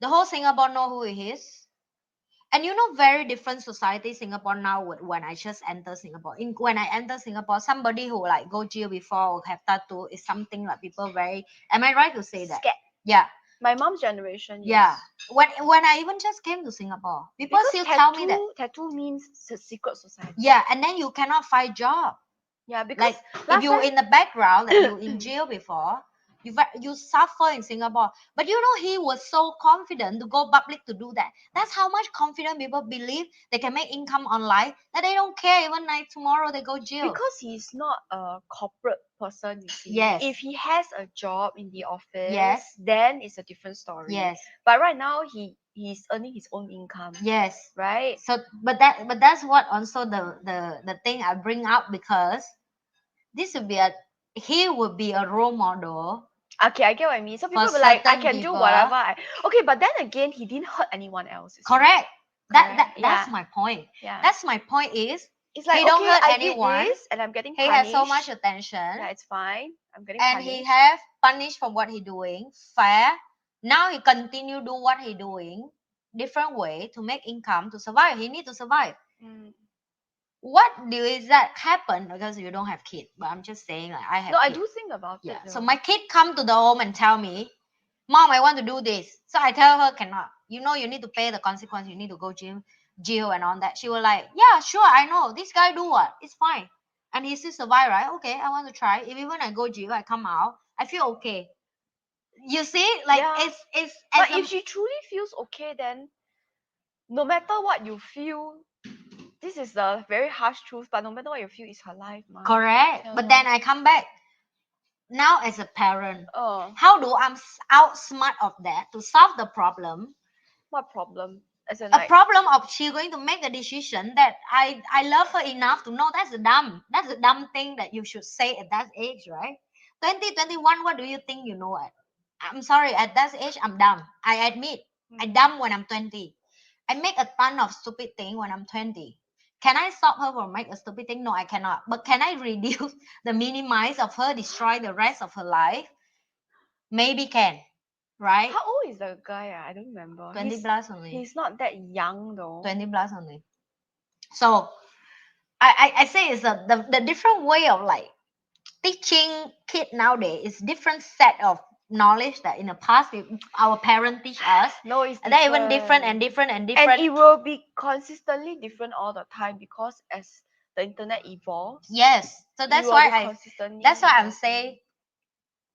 the whole Singapore know who he is. And very different society Singapore now with when I just enter Singapore. When I enter Singapore, somebody who like go jail before or have tattoo is something like people very. Am I right to say that? Scared. Yeah, My mom's generation. Yes. yeah. When I even just came to Singapore, people Because still tell me that. tattoo means it's a secret society. Yeah, and then you cannot find job. Yeah, because Like, if last you time, in the background that you in jail before, you suffer in Singapore. But he was so confident to go public to do that. That's how much confident people believe they can make income online, that they don't care even like tomorrow they go jail. because he's not a corporate person, you see. Yes. If he has a job in the office, Yes. then it's a different story. Yes. But right now he's earning his own income. Yes. Right? So but that's what also the thing I bring up, because he would be a role model. Okay, I get what I mean. So people For will be like, I certain can do people. whatever. Okay, but then again, he didn't hurt anyone else. you see. Correct. That's Yeah. my point. Yeah. That's my point is It's like, he don't okay, hurt I anyone. did this and I'm getting He punished. has so much attention. Yeah, it's fine. I'm getting And punished. he have punished for what he doing. Fair. Now he continue do what he doing. Different way to make income to survive. He need to survive. Mm. What is that happen because you don't have kid? But I'm just saying, like, I have. No, I kid. do think about Yeah. it. So though. my kid come to the home and tell me, Mom, I want to do this. So I tell her cannot. You need to pay the consequence. You need to go jail and all that. She was like, yeah, sure, I know. This guy do what? It's fine. And he still survive, right? Okay, I want to try. If even I go jail, I come out, I feel okay. You see, like, Yeah. it's. But if she truly feels okay, then no matter what you feel, this is the very harsh truth. But no matter what you feel, it's her life, ma. Correct. Yeah, But lor. then I come back. Now as a parent, how do I'm outsmart of that to solve the problem? What problem? As in, A like, problem of she going to make a decision that I love her enough to know that's a dumb thing that you should say at that age, right? 2021, what do you think you know at? I'm sorry, at that age I'm dumb. I admit, I dumb when I'm 20. I make a ton of stupid thing when I'm 20. Can I stop her from make a stupid thing? No, I cannot. But can I reduce the minimize of her destroy the rest of her life? Maybe can, right? how old is the guy? I don't remember. 20 plus only. He's not that young though. 20 plus only. So I say it's the different way of like teaching kid nowadays is different set of knowledge that in the past our parents teach us. No, it's and they're even different and different and different. And it will be consistently different all the time because as the internet evolves. Yes. So that's why I'm evolving. saying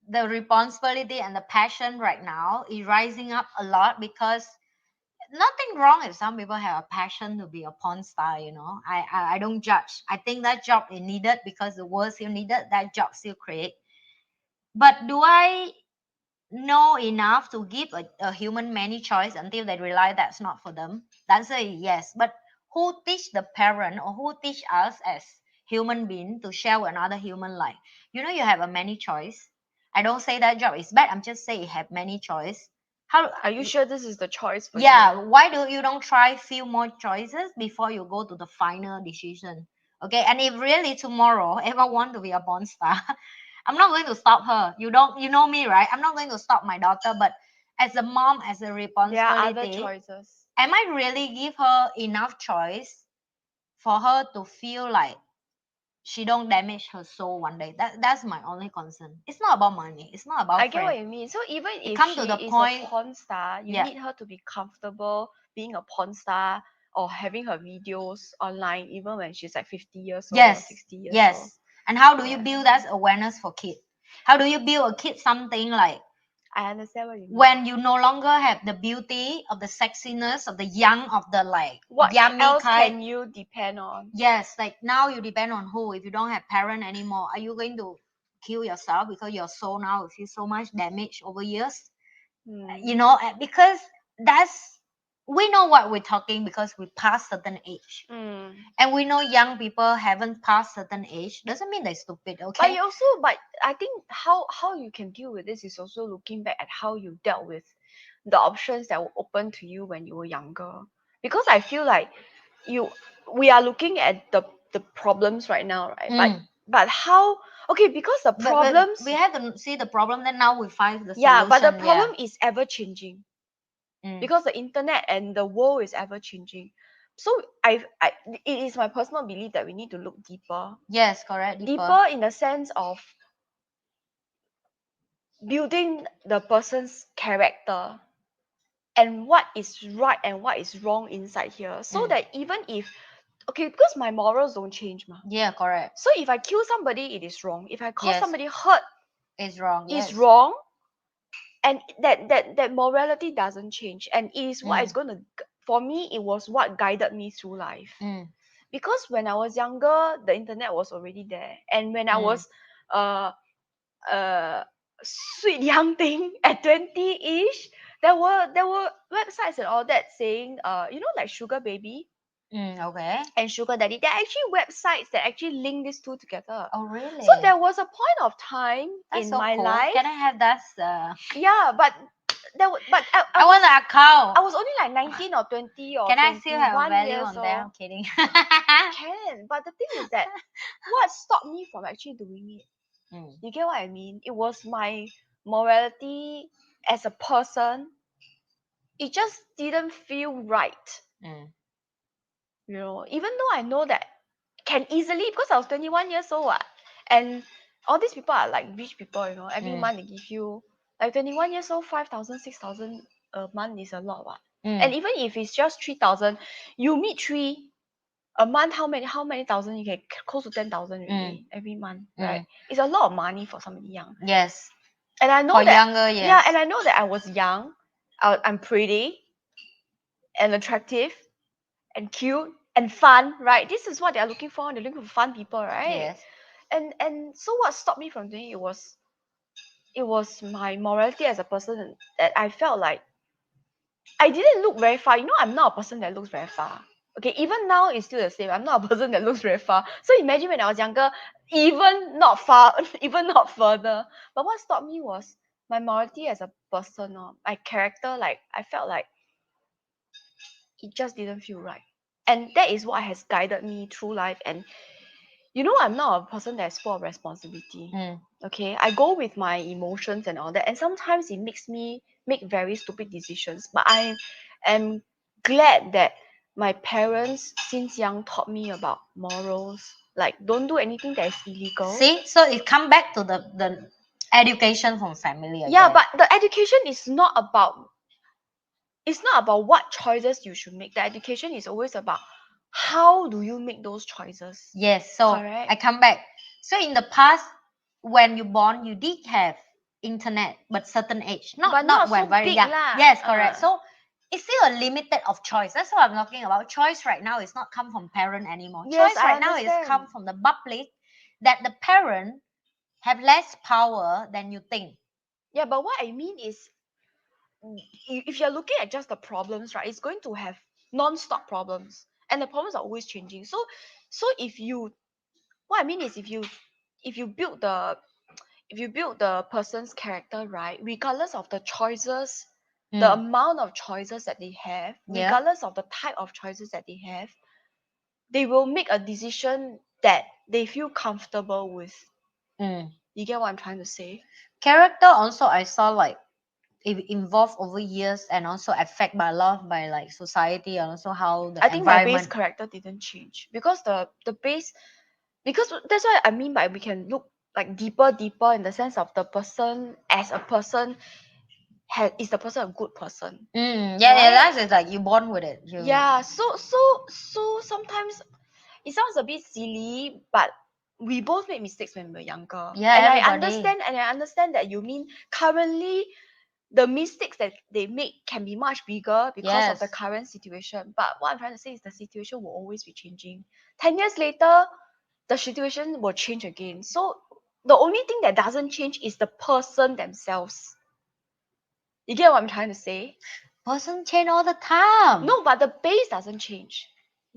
the responsibility and the passion right now is rising up a lot, because nothing wrong if some people have a passion to be a porn star. I don't judge. I think that job is needed because the world still needed that job still create. But do I know enough to give a human many choice until they realize that's not for them? That's a yes. But who teach the parent or who teach us as human being to share with another human life? You have a many choice. I don't say that job is bad. I'm just saying you have many choice. how Are you sure this is the choice for yeah, you? why do you don't try few more choices before you go to the final decision? Okay, and if really tomorrow ever want to be a porn star, I'm not going to stop her. You know me, right? I'm not going to stop my daughter, but as a mom, as a There are other responsibility, choices. am I really give her enough choice for her to feel like she don't damage her soul one day? That's my only concern. It's not about money, it's not I about get what friend. you mean. So even It if come to she the is a point. porn star, you Yeah. need her to be comfortable being a porn star or having her videos online, even when she's like 50 years old or Yes, 60 years old. yes. And how do you Yeah, build that awareness for kid? How do you build a kid something like I understand what you mean. when you no longer have the beauty of the sexiness of the young of the like What yummy else kind? can you depend on? Yes, like now you depend on who. If you don't have parent anymore, are you going to kill yourself because your soul now feels so much damage over years? Hmm. You know, because that's we know what we're talking because we passed certain age. Hmm. And we know young people haven't passed certain age. Doesn't mean they're stupid, But okay? you also, but I think how you can deal with this is also looking back at how you dealt with the options that were open to you when you were younger. Because I feel like you we are looking at the problems right now, right? Mm. But how okay, because the But problems, we have to see the problem, then now we find the yeah, but the solution. Yeah. problem is ever changing Mm. because the internet and the world is ever changing. So I it is my personal belief that we need to look deeper. Yes, correct. Deeper. Deeper in the sense of building the person's character and what is right and what is wrong inside here, so Mm. that even if okay, because my morals don't change ma. Yeah, correct. So if I kill somebody, it is wrong. If I cause Yes, somebody hurt, it's wrong. it's Yes. wrong. And that morality doesn't change, and it is what is Mm. going to, for me it was what guided me through life. Mm. Because when I was younger, the internet was already there, and when I Mm. was uh sweet young thing at 20-ish, there were websites and all that saying like sugar baby Mm. Okay. and sugar daddy. There are actually websites that actually link these two together. Oh, really? So there was a point of time That's in so my cool. life, Can I have that? yeah, but but I want an account. I was only like 19 or 20 or Can I still have a 21 value years on there? old. I'm kidding. Can, but the thing is that what stopped me from actually doing it, Mm. you get what I mean? It was my morality as a person. It just didn't feel right. Mm. Even though I know that can easily, because I was 21 years old, what, and all these people are like rich people, every Mm. month they give you like 21 years old, 5,000, 6,000 a month is a lot, what. And Mm. even if it's just 3,000, you meet three a month, how many thousand you get, close to 10,000 Mm. already every month, right? Mm. It's a lot of money for somebody young. Yes. And I know For that, younger, yeah, yes. and I know that I was young, I'm pretty and attractive and cute and fun, right? This is what they're looking for. They're looking for fun people, right? Yes. And so what stopped me from doing it was my morality as a person, that I felt like I didn't look very far. I'm not a person that looks very far. Okay, even now it's still the same. I'm not a person that looks very far. So imagine when I was younger, even not far, even not further. But what stopped me was my morality as a person, my character. Like I felt like it just didn't feel right. And that is what has guided me through life. And I'm not a person that's full of responsibility. Mm. Okay, I go with my emotions and all that, and sometimes it makes me make very stupid decisions. But I am glad that my parents since young taught me about morals, like don't do anything that is illegal. See, so it come back to the education from family again. Yeah, but the education is not about, what choices you should make. The education is always about how do you make those choices. Yes, so Correct. I come back. So in the past, when you born, you did have internet, but certain age, not But not not when so very big young. lah. Yes, correct. So it's still a limited of choice. That's what I'm talking about. Choice right now is not come from parent anymore. Yes, Choice I right now is understand. come from the public, that the parent have less power than you think. Yeah, but what I mean is, if you're looking at just the problems, right, it's going to have non-stop problems, and the problems are always changing. So if you, what I mean is, if you build the person's character right, regardless of the choices the amount of choices that they have, Yeah. regardless of the type of choices that they have, they will make a decision that they feel comfortable with. You get what I'm trying to say? Character also I saw like it evolved over years and also affect by a lot by like society and also how the I think my base environment. character didn't change because the base, because that's what I mean by we can look like deeper in the sense of the person as a person. Is the person a good person? Yeah, Right? that's it. Like you born with it. You, Yeah. So sometimes it sounds a bit silly, but we both made mistakes when we were younger. Yeah, And everybody. I understand that you mean currently the mistakes that they make can be much bigger because of the Yes. current situation. But what I'm trying to say is the situation will always be changing. 10 years later, the situation will change again. So the only thing that doesn't change is the person themselves. You get what I'm trying to say? Person change all the time. No, but the base doesn't change.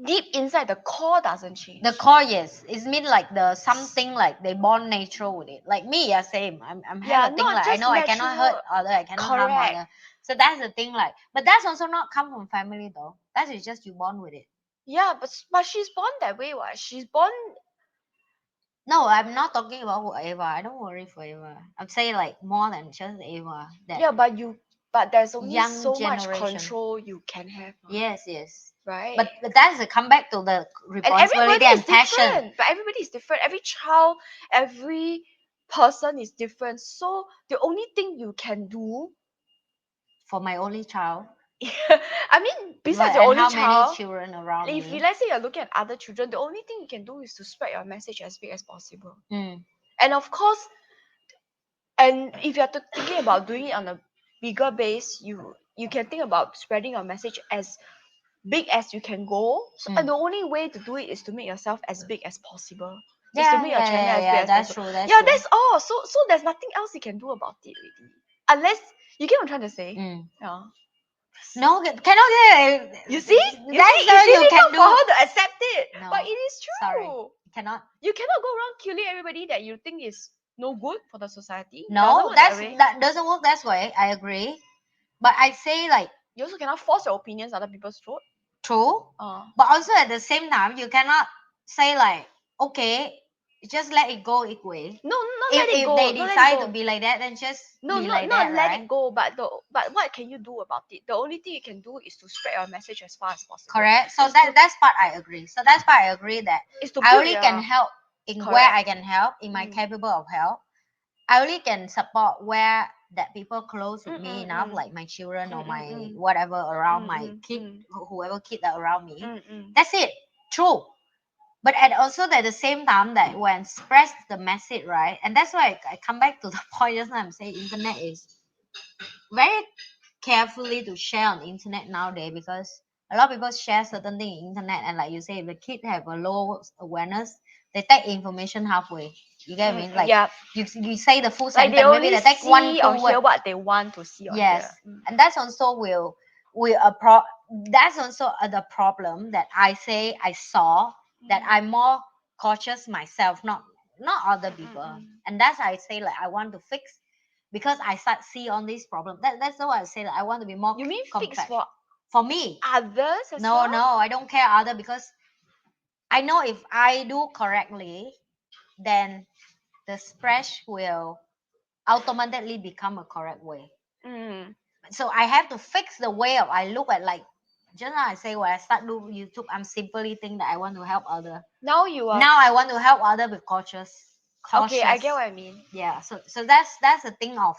Deep inside, the core doesn't change. The core, yes, it means like the something like they born natural with it. Like me, yeah, same. I'm Yeah, have a thing not like I just know I cannot hurt natural. other, I cannot harm Correct. other. So that's the thing. Like, but that's also not come from family though. That is just you born with it. Yeah, but she's born that way. What? She's born. No, I'm not talking about who Ava. I don't worry for Ava. I'm saying like more than just Ava. That Yeah, but there's only young so much generation. control you can have. Yes, yes. Right. But that's a come back to the And responsibility everybody is and passion. different. But everybody is different. Every child, every person is different. So the only thing you can do, For my only child, I mean, but besides your and only how many child, children around if me? let's say you're looking at other children, the only thing you can do is to spread your message as big as possible. Mm. And of course, and if you're thinking about doing it on a bigger base, you can think about spreading your message as big as you can go. So, and the only way to do it is to make yourself as big as possible. Just to Yeah, make your yeah, channel yeah, as big yeah. as That's possible. true. That's Yeah, true. that's all. So there's nothing else you can do about it really. Unless you get what I'm trying to say. Mm. Yeah. No, cannot get. You see? That's It's all you can difficult do. for her to accept it. No, But it is sorry, true. cannot. You cannot go around killing everybody that you think is no good for the society. Doesn't No, work that way. that doesn't work that way. I agree, but I say like You also cannot force your opinions on other people's throat. true, but also at the same time you cannot say like okay, just let it go its way. No, not If let it go. they Not let it decide go. to be like that, then just No, be not like not that, let right? it go. But what can you do about it? The only thing you can do is to spread your message as far as possible. Correct. So Is to- that's part I agree. So that's part I agree that Is to I put only your can help in where correct. I can help in my Mm. capable of help. I only can support where that people close with me enough, Mm. like my children or my Mm. whatever around my kid, whoever kid that around me. That's it. True. But also at the same time that when express the message, right? And that's why I come back to the point just now I'm saying internet is very carefully to share on the internet nowadays because a lot of people share certain things in internet and like you say if the kid have a low awareness they take information halfway. You get what I mean? Like Yeah. you say the full Like sentence, they maybe only they take see one or two hear word. what they want to see or Yes, hear. and that's also that's also the problem that I say I saw that I'm more cautious myself, not other people. And that's I say like I want to fix because I start see on this problem. That's why I say that I want to be more. You mean fix compassionate. for Me? others as No, well? no, I don't care other because I know if I do correctly, then the splash will automatically become a correct way. So I have to fix the way of I look at like just now I say when I start do YouTube, I'm simply think that I want to help other. Now you are. Now I want to help other with cautious. Okay, I get what I mean. Yeah. So that's the thing of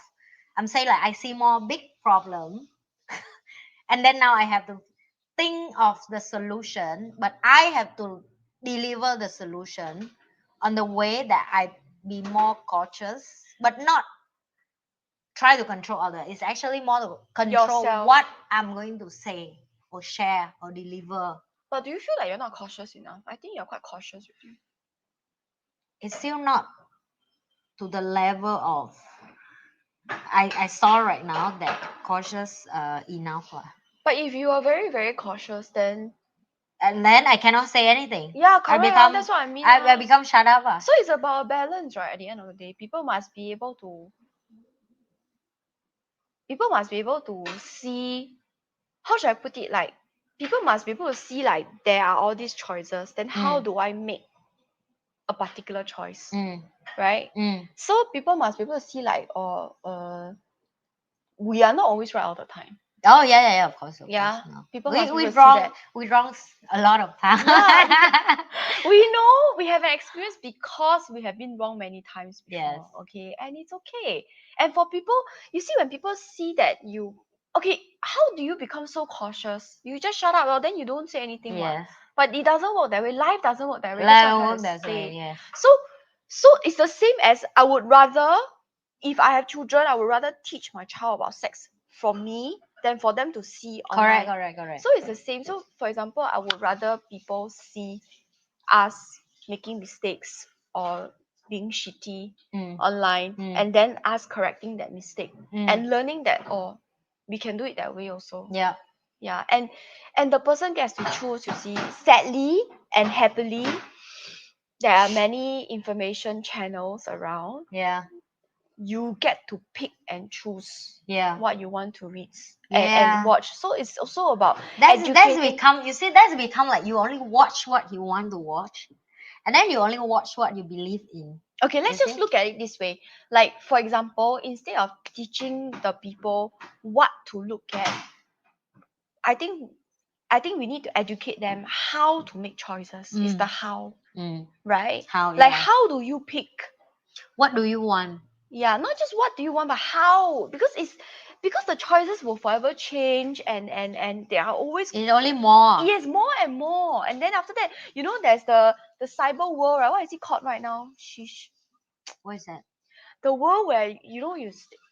I'm saying like I see more big problem, and then now I have to think of the solution, but I have to deliver the solution on the way that I be more cautious, but not try to control other. It's actually more to control Yourself. what I'm going to say or share or deliver. But do you feel like you're not cautious enough? I think you're quite cautious with you. It's still not to the level of I saw right now that cautious enough. But if you are very, very cautious, then And then I cannot say anything. yeah, correct. That's what I mean. I become shut up. So it's about a balance, right? At the end of the day, people must be able to people must be able to see, how should I put it, like people must be able to see like there are all these choices, then how do I make a particular choice, right? So people must be able to see like, we are not always right all the time. Oh yeah, of course, Yeah, no. people must be we able to see that. we wrong a lot of times. Yeah, we know we have an experience because we have been wrong many times before. Yes. Okay, and it's okay. And for people, you see, when people see that you, okay, how do you become so cautious? You just shut up, well, then you don't say anything. Yes. But it doesn't work that way. Life doesn't work that way. Life That's what I'm work trying to that way, say. yes. So it's the same as, I would rather, if I have children, I would rather teach my child about sex from me than for them to see online. Correct. So it's the same. So for example, I would rather people see us making mistakes or being shitty online, and then us correcting that mistake and learning that, oh, we can do it that way also. Yeah. And the person gets to choose, you see. Sadly and happily, there are many information channels around. Yeah. You get to pick and choose Yeah. what you want to read Yeah. and watch. So it's also about That's educating. become, you see, that's become like you only watch what you want to watch, and then you only watch what you believe in. Okay, let's just look at it this way. Like, for example, instead of teaching the people what to look at, I think we need to educate them how to make choices. Is the how, right? How, Like, yeah. how do you pick? What do you want? Yeah, not just what do you want, but how. Because the choices will forever change, and there are always, It's only more. yes, more and more. And then after that, there's the cyber world, right? What is it called right now? Sheesh. What is that? The world where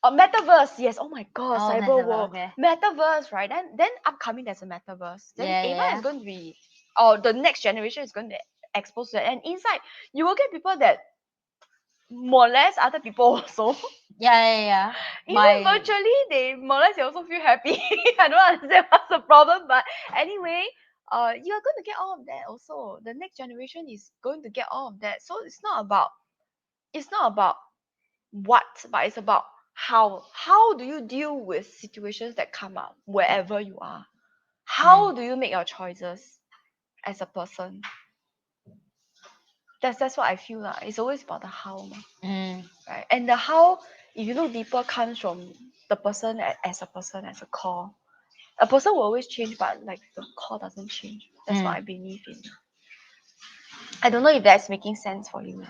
metaverse. Yes. Oh my god, Oh, cyber metaverse, world. okay. Metaverse, right? Then upcoming, there's a metaverse. Then AI is going to be, or the next generation is going to expose to it. And inside, you will get people that molest other people also. Yeah. Even virtually, they molest, they also feel happy. I don't understand what's the problem, but anyway, you're going to get all of that also. The next generation is going to get all of that. So it's not about what, but it's about how. How do you deal with situations that come up wherever you are? How do you make your choices as a person? That's what I feel like. It's always about the how, right? And the how, if you look deeper, comes from the person as a person, as a core. A person will always change, but like the core doesn't change. That's what I believe in. I don't know if that's making sense for you.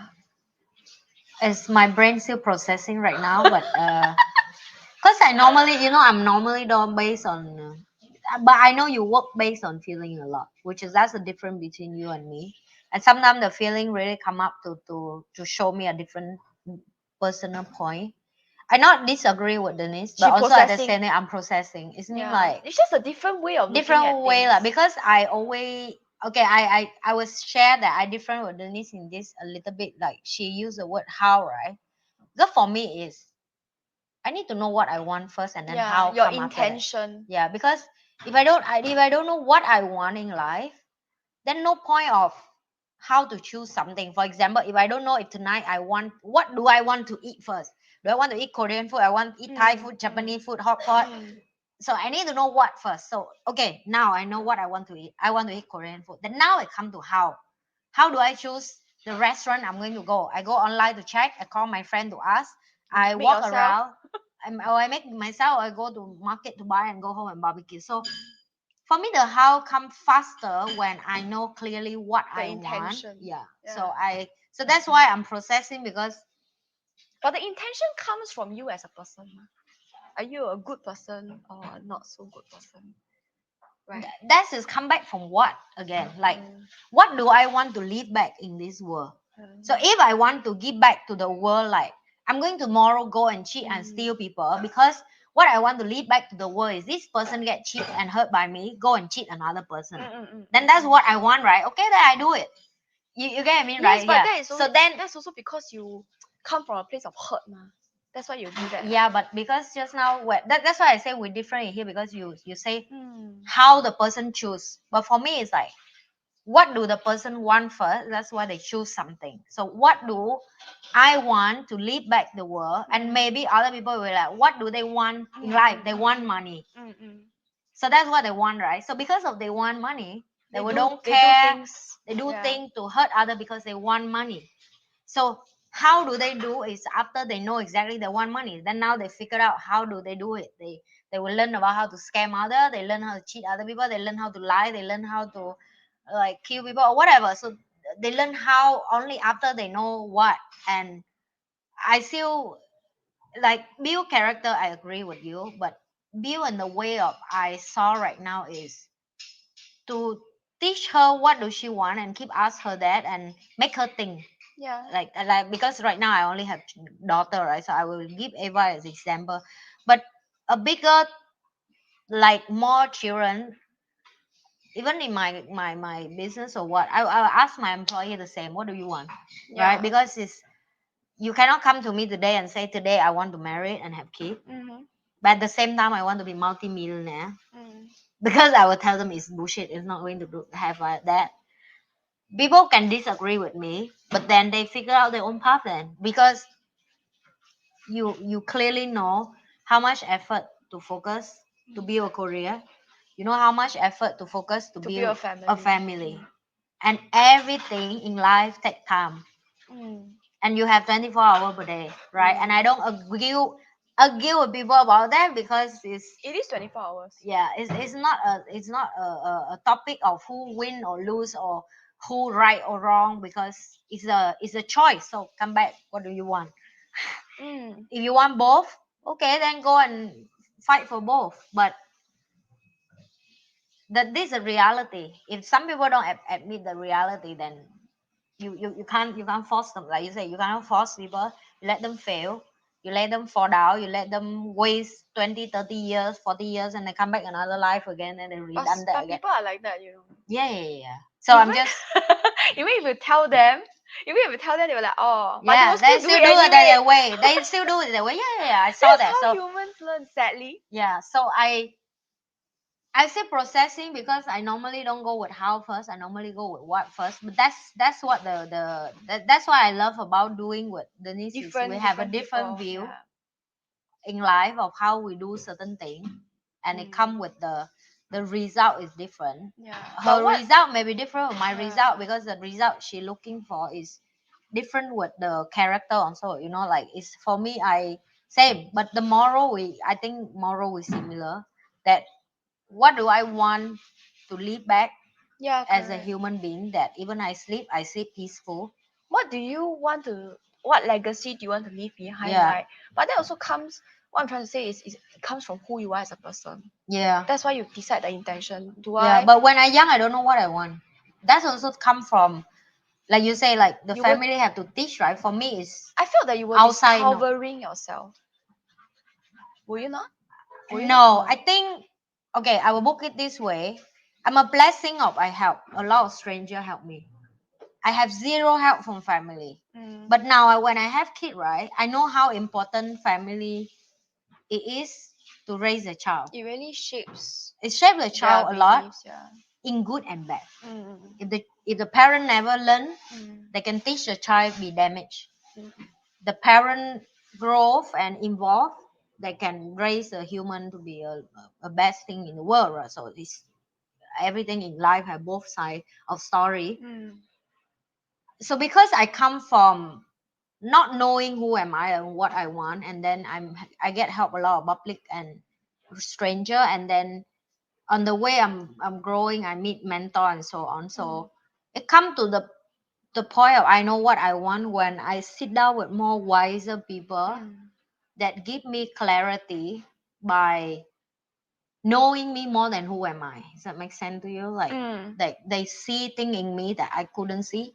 Is my brain still processing right now? But because I'm normally done based on, but I know you work based on feeling a lot, which is, that's the difference between you and me. And sometimes the feeling really come up to show me a different personal point. I not disagree with Denise, but also at the same time I'm processing. It's mean like It's just a different way of looking at different way lah. things. Because I always, okay, I was share that I different with Denise in this a little bit. Like, she used the word how, right? So for me is, I need to know what I want first, and then how your come after that. intention. Yeah, because if I don't know what I want in life, then no point of how to choose something. For example, if I don't know if tonight what do I want to eat first? Do I want to eat Korean food? I want to eat Thai food, Japanese food, hot pot. So I need to know what first. So okay, now I know what I want to eat. I want to eat Korean food. Then now I come to how. How do I choose the restaurant I'm going to go? I go online to check. I call my friend to ask. I Make walk yourself. around. Or I make myself. I go to market to buy and go home and barbecue. So for me, the how come faster when I know clearly what The I intention. want. Yeah. Yeah. So that's why I'm processing, because But the intention comes from you as a person. Are you a good person or a not so good person? Right. that is come back from what again? Like, what do I want to leave back in this world? So if I want to give back to the world, like, I'm going tomorrow go and cheat and steal people, because what I want to leave back to the world is this person get cheated and hurt by me, go and cheat another person. Then that's what I want, right? Okay, then I do it. You get what I mean, Yes, right? but Yeah. that is So then, that's also because you come from a place of hurt, ma. That's why you do that. yeah, but because just now, that's why I say we're different in here, because you say Hmm. how the person choose. But for me, it's like, what do the person want first, that's why they choose something. So what do I want to lead back the world, and maybe other people will like, what do they want in life? They want money. So that's what they want, right? So because of they want money, they will don't They do care. things. They do Yeah. things to hurt other because they want money. So how do they do is after they know exactly they want money, then now they figure out how do they do it. They will learn about how to scam other, they learn how to cheat other people, they learn how to lie, they learn how to like kill people or whatever. So they learn how only after they know what. And I feel like build character, I agree with you, but build in the way of I saw right now is to teach her what does she want and keep ask her that and make her think. Yeah. Like because right now I only have daughter, right? So I will give Eva as example, but a bigger, like more children, even in my business or what, I'll ask my employee the same, what do you want? Yeah. Right? Because it's, you cannot come to me today and say today I want to marry and have kids, but at the same time I want to be multi-millionaire, because I will tell them it's bullshit, it's not going to have that. People can disagree with me, but then they figure out their own path then, because you clearly know how much effort to focus to build a career, you know how much effort to focus to To build a build family. a family, and everything in life take time, and you have 24 hours per day, right? And I don't argue with people about that, because It is 24 hours. yeah, it's not a topic of who win or lose or who right or wrong, because it's a choice. So come back, what do you want? If you want both, okay, then go and fight for both. But that this is a reality. If some people don't admit the reality, then you can't force them. Like you say, you cannot force people. You let them fail, you let them fall down, you let them waste 20, 30 years, 40 years, and they come back another life again, and they redone that But again. people are like that, you know. Yeah. So I'm Even just even if you tell them, they were like, oh, but they yeah, will still they do still it do it anyway. their way. They still do it their way. Yeah. I saw That's that. how So humans learn, sadly. yeah, so I say processing because I normally don't go with how first. I normally go with what first. But that's what that's what I love about doing with Denise. Is we have a different people, view yeah. in life of how we do certain things, and it come with the result is different. Yeah. Her But what? result may be different from my Yeah. result, because the result she looking for is different with the character also. You know, like it's for me I same, but the moral I think moral is similar. That what do I want to leave back Yeah, as a correct. human being, that even I sleep peaceful. What do you want to? What legacy do you want to leave behind, Yeah. right? But that also comes. What I'm trying to say is it comes from who you are as a person. Yeah. That's why you decide the intention. Do Yeah. I? But when I young, I don't know what I want. That's also come from, like you say, like the You would. family have to teach, right? For me, it's I felt that you were outside. No, discovering yourself. Were you not? Were you no. not? I think okay. I will book it this way. I'm a blessing of I help a lot of stranger help me. I have zero help from family. But now when I have kid, right, I know how important family it is to raise a child. It really shapes It shapes the their child a lot beliefs. Yeah. in good and bad. Mm. If the parent never learn, Mm. they can teach the child be damaged. Mm. The parent growth and involve, they can raise a human to be a best thing in the world, right? So it's everything in life have both sides of story. Mm. So because I come from not knowing who am I and what I want, and then I get help a lot of public and stranger, and then on the way I'm growing, I meet mentor and so on. So it come to the point of I know what I want when I sit down with more wiser people that give me clarity by knowing me more than who am I. Does that make sense to you? Like they see things in me that I couldn't see.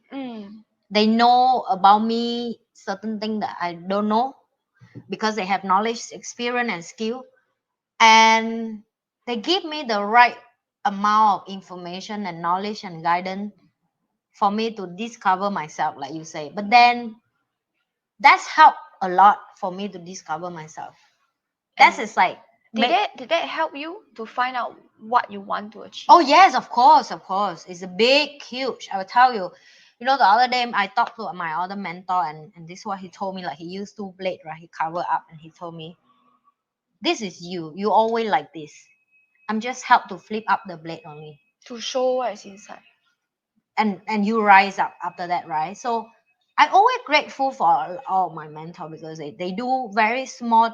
They know about me certain things that I don't know, because they have knowledge, experience, and skill, and they give me the right amount of information and knowledge and guidance for me to discover myself, like you say. But then that's helped a lot for me to discover myself. That's And just like Did that help you to find out what you want to achieve? Oh yes, of course, of course. It's a big, huge. I will tell you. You know, the other day I talked to my other mentor, and this is what he told me. Like, he used two blade, right? He covered up, and he told me, "This is you. You always like this. I'm just help to flip up the blade only, To show what is inside. and you rise up after that, right?" So I'm always grateful for all my mentor, because they do very small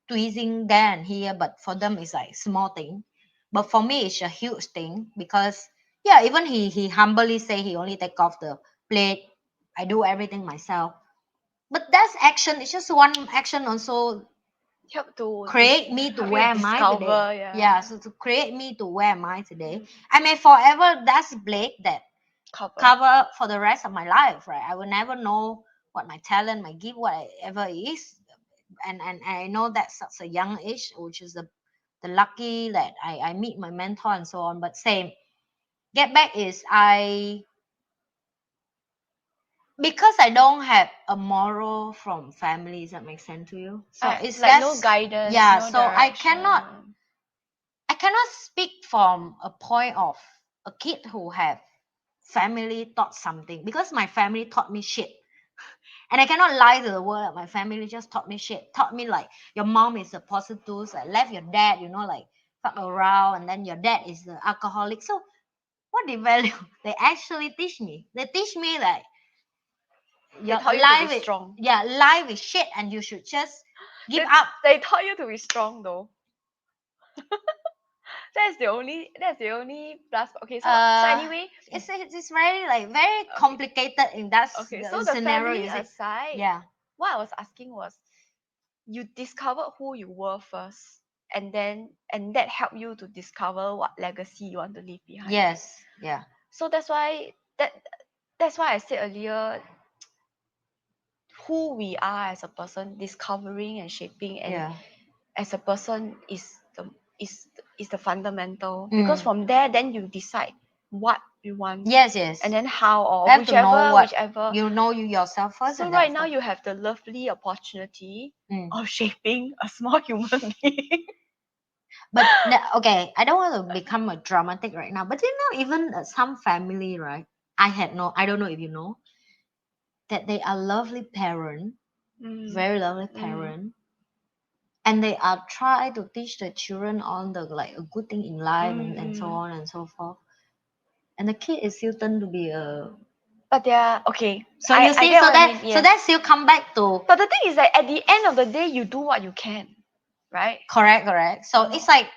tweezing there and here, but for them it's like small thing, but for me it's a huge thing, because yeah, even he humbly say he only take off the plate, I do everything myself. But that's action, it's just one action also Help to create me to help you where am I today. discover, Yeah, so to create me to where am I today, I may forever that's blade that cover. cover for the rest of my life, right? I will never know what my talent, my gift, whatever it is. And I know that's such a young age, which is the lucky that I meet my mentor and so on. But same, get back is because I don't have a moral from families that makes sense to you. So it's Like no that's guidance, yeah. no So I cannot direction. speak from a point of a kid who have family taught something, because my family taught me shit. And I cannot lie to the world. My family just taught me shit. Taught me like your mom is a prostitute. I left your dad, like fuck around, and then your dad is the alcoholic. So what they value? They actually teach me. They teach me that They your taught you to be life is strong. life is shit, and you should just give They, up. they taught you to be strong though. That's the only plus. Okay, so Uh, anyway, it's very like very okay, complicated in that okay. So the scenario. family You see, aside, yeah. what I was asking was, you discovered who you were first, and that helped you to discover what legacy you want to leave behind. Yes. Yeah. So that's why I said earlier, who we are as a person, discovering and shaping, and Yeah. as a person is is the fundamental, because Mm. from there then you decide what you want, Yes. Yes. and then how, or Have to know what whichever. you know you yourself first, So and then right of now course. you have the lovely opportunity Mm. of shaping a small human being. But okay, I don't want to become a dramatic right now. But even some family, right? I don't know if you know that they are lovely parent, Mm, very lovely mm, parent, and they are try to teach the children on the like a good thing in life, and so mm. on and so forth. And the kid is still turned to be a. But they are okay. So you I see, get so what I mean. so Yes. that still come back to But the thing is that at the end of the day, you do what you can, right? correct. So Uh-huh. it's like,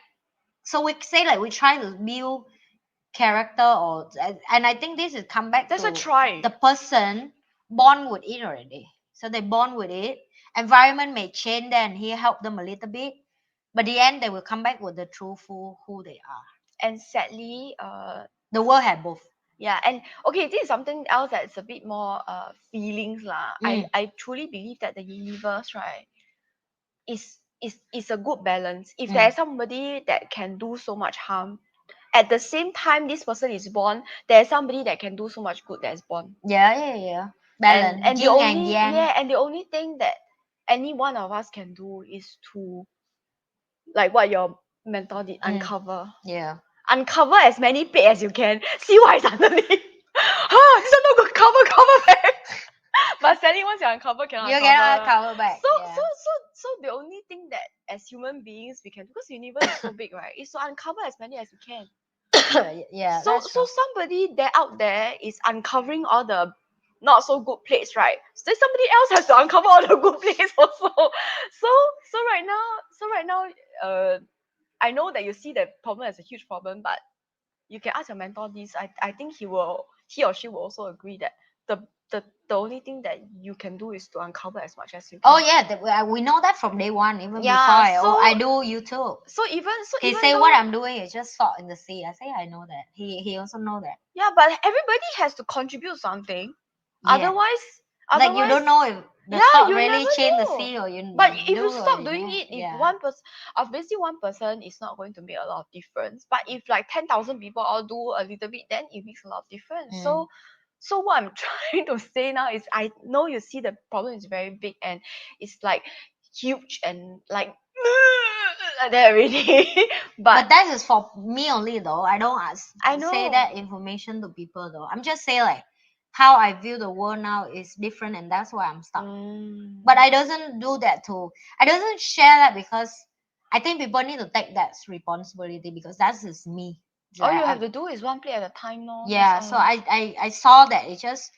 so we say like we try to build character, or and I think this is come back That's a to try. the person born with it already. So they born with it. Environment may change them, he help them a little bit, but the end they will come back with the truthful who they are. And sadly, The world have both. yeah, and okay, this is something else that's a bit more feelings lah. Mm, I truly believe that the universe, right, is a good balance. If mm. there's somebody that can do so much harm, at the same time this person is born, there's somebody that can do so much good that's born. Yeah. And Balance, the yin and only, yang. yeah, and the only thing that any one of us can do is to, like what your mentor did, Mm, uncover. yeah. Uncover as many pit as you can. See what is underneath. This one no good, cover back. But sadly, once you uncover, cannot You cannot uncover. cover back. Yeah. So the only thing that as human beings we can, because the universe is so big, right, is to uncover as many as we can. Yeah, So that's true. somebody there out there is uncovering all the not so good plates, right? So somebody else has to uncover all the good plates also. So right now, I know that you see the problem as a huge problem, but you can ask your mentor this. I think he or she will also agree that the the only thing that you can do is to uncover as much as you can. Oh yeah, we know that from day one. Even before Yeah. I do YouTube. So He even say though, what I'm doing is just salt in the sea. I say I know that. He also know that. yeah, but everybody has to contribute something. Yeah. Like you Otherwise, don't know if the yeah, salt you really never change the know. sea, or you But if do you or stop you doing don't. it, if Yeah. one person, obviously one person is not going to make a lot of difference. But if like 10,000 people all do a little bit, then it makes a lot of difference. Mm. So what I'm trying to say now is, I know you see the problem is very big, and it's like huge and like that already. But that is for me only though. I don't I say know. that information to people though. I'm just saying like how I view the world now is different, and that's why I'm stuck. But I doesn't do that to. I doesn't share that because I think people need to take that responsibility because that's just me. So All you have to do is one plate at a time, no? yeah. So I saw that it just,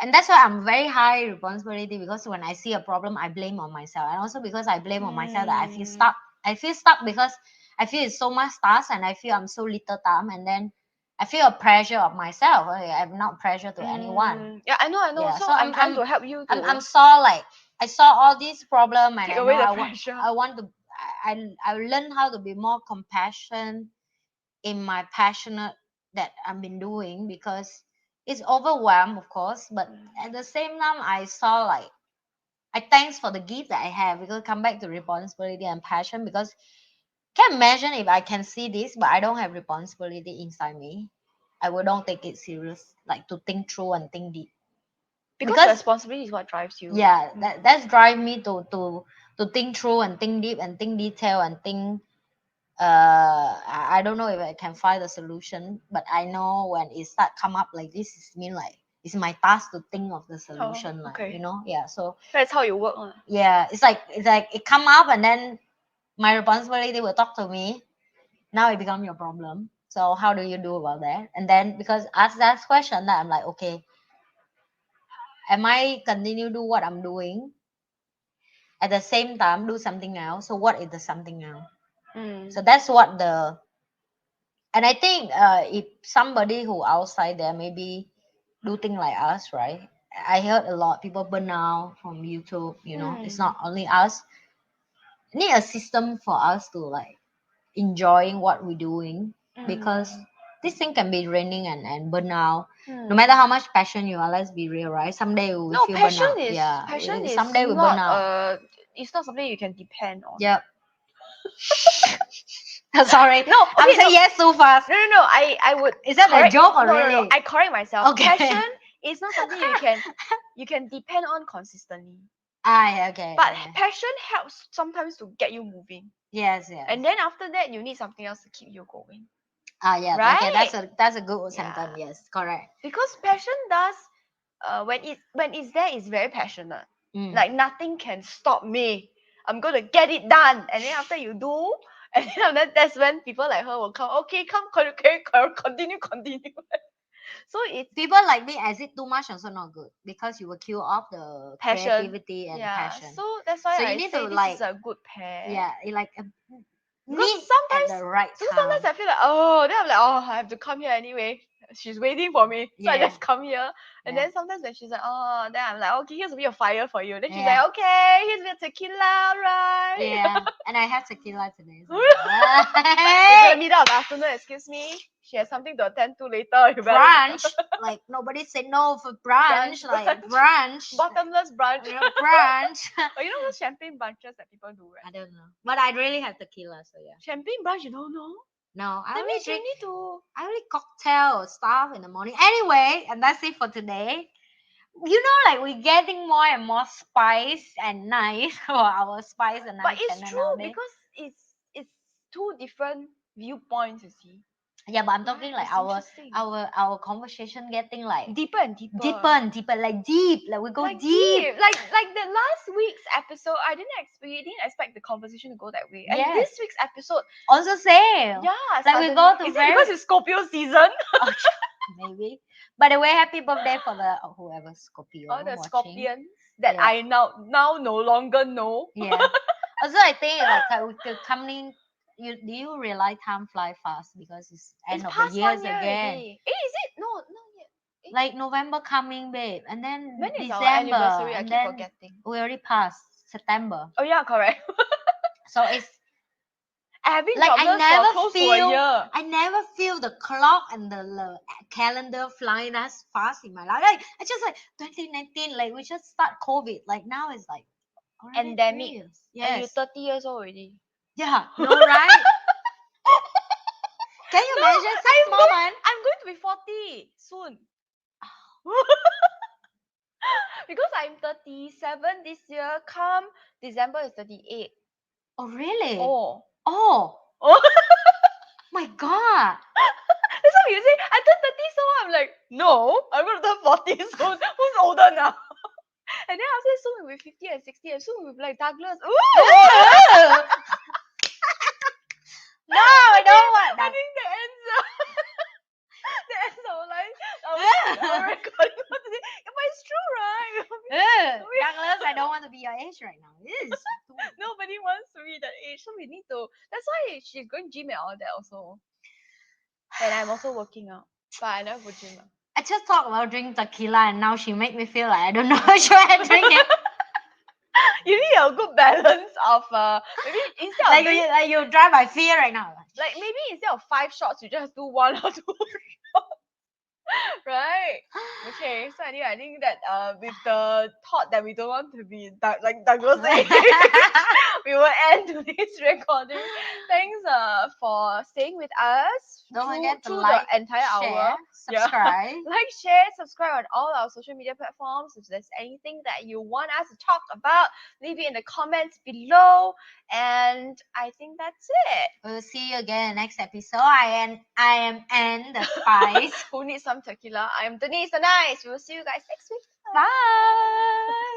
and that's why I'm very high responsibility because when I see a problem, I blame on myself, and also because I blame on myself that I feel stuck. I feel stuck because I feel it's so much task, and I feel I'm so little time, and then I feel a pressure of myself. Okay, I'm not pressure to anyone. Yeah, I know. Yeah, So so I'm trying to help you I'm to saw like I saw all these problem, and take I know away the pressure. I want to I learn how to be more compassion in my passionate that I've been doing because it's overwhelmed, of course, but at the same time, I saw like I thanks for the gift that I have because come back to responsibility and passion because can't imagine if I can see this, but I don't have responsibility inside me. I would not take it serious, like to think through and think deep. Because Because responsibility is what drives you. yeah, that's drive me to think through and think deep and think detail and think I don't know if I can find a solution, but I know when it start come up like this, it's mean like it's my task to think of the solution, like okay. yeah. So That's how you work. yeah, it's like it come up and then my responsibility will talk to me. Now it become your problem. So how do you do about that? And then because ask that question, that I'm like, okay, am I continue do what I'm doing at the same time do something else? So what is the something else? So that's what the. And I think if somebody who outside there maybe do things like us, right? I heard a lot people burn out from YouTube. It's not only us. Need a system for us to like enjoying what we're doing because this thing can be draining and burn out. No matter how much passion you are, let's be real, right? Someday we will No, feel burn passion out. is Yeah, passion is someday we burn not out. it's not something you can depend on. Yep. Sorry. No, I'm okay, saying yes so fast. No. I would. Is that a joke or no, really? I correct myself. Okay. Passion is not something you can depend on consistently. Okay. But Okay. passion helps sometimes to get you moving. Yes, yes. And then after that, you need something else to keep you going. Yeah. Right? Okay, that's a good Yeah. sentence. Yes, correct. Because passion does when it's there, it's very passionate. Like nothing can stop me. I'm gonna get it done. And then after you do, and then that's when people like her will come. Okay, come, continue. So it's People like me, as it too much also not good because you will kill off the passion. creativity and Yeah. passion. So that's why So you I need say to this like is a good pair. yeah, like Because meet at the right time. sometimes I feel like, oh, then I'm like, oh, I have to come here anyway. She's waiting for me. So I Yeah. just come here. And Yeah. then sometimes when she's like, oh, then I'm like, okay, here's a bit of fire for you. Then she's Yeah. like, okay, here's a bit of tequila, right? Yeah, and I have tequila today. So We're gonna meet up in the afternoon, excuse me. She has something to attend to later. You better brunch, like nobody said no for brunch, like brunch, bottomless brunch. brunch. Oh, you know those champagne brunches that people do, right? I don't know, but I really have tequila, so yeah. Champagne brunch, you don't know? No, I That only means you drink. need to. I only cocktail stuff in the morning. Anyway, and that's it for today. Like we're getting more and more spice and nice for our spice and But nice it's channel true nowadays. because it's two different viewpoints, you see. Yeah, but I'm talking Right, like it's interesting. our conversation getting like Deeper and deeper. deeper and deeper, like deep, like we go Like deep. Like the last week's episode, I didn't expect the conversation to go that way. And Yes. this week's episode, Also same. yeah, Like we suddenly, go to is very it because it's Scorpio season? maybe. By the way, happy birthday for the whoever Scorpio All the watching. scorpions that Yeah. I now no longer know. Yeah. Also, I think like the coming. Do you realize time fly fast because it's end It's of the past years 1 year again. already. Is it? No, not yet. Like November coming, babe, and then When is our December, anniversary? I and keep then forgetting. we already passed September. Oh yeah, correct. So it's I have been like jobless for close to a year. I never feel the clock and the calendar flying as fast in my life. Like I just like 2019, like we just start COVID. Like now it's like already Endemic. 3 years. And you Yes. 30 years old already. Yeah. No, right? Can you imagine 6 more months? I'm going to be 40 soon. because I'm 37 this year. Come December is 38. Oh, really? Oh. Oh, Oh. my God. That's why you say I turned 30 so I'm like, no, I'm gonna turn 40 soon. Who's older now? And then after that, soon we'll be 50 and 60, and soon we'll be like Douglas. Ooh! No, I don't want I that. think the ends the ends our life, our recording for today. Yeah, but it's true, right? Douglas, I don't want to be your age right now. Nobody wants to be that age, so we need to. That's why she's going gym and all that also. And I'm also working out, but I never go gym. I just talked about drinking tequila and now she make me feel like I don't know should I drink it. You need a good balance of maybe instead of Like doing, you drive my fear right now. like maybe instead of 5 shots, you just do 1 or 2 shots. Right? Okay, so anyway, I think that with the thought that we don't want to be like Douglas said, we will end today's recording. Thanks for staying with us Don't forget to through like, the entire share, hour. Yeah. subscribe. Like, share, subscribe on all our social media platforms. If there's anything that you want us to talk about, leave it in the comments below. And I think that's it. We'll see you again in the next episode. I am Anne the Spice. Who needs some tequila? I'm Denise the Nice. We'll see you guys next week. Bye.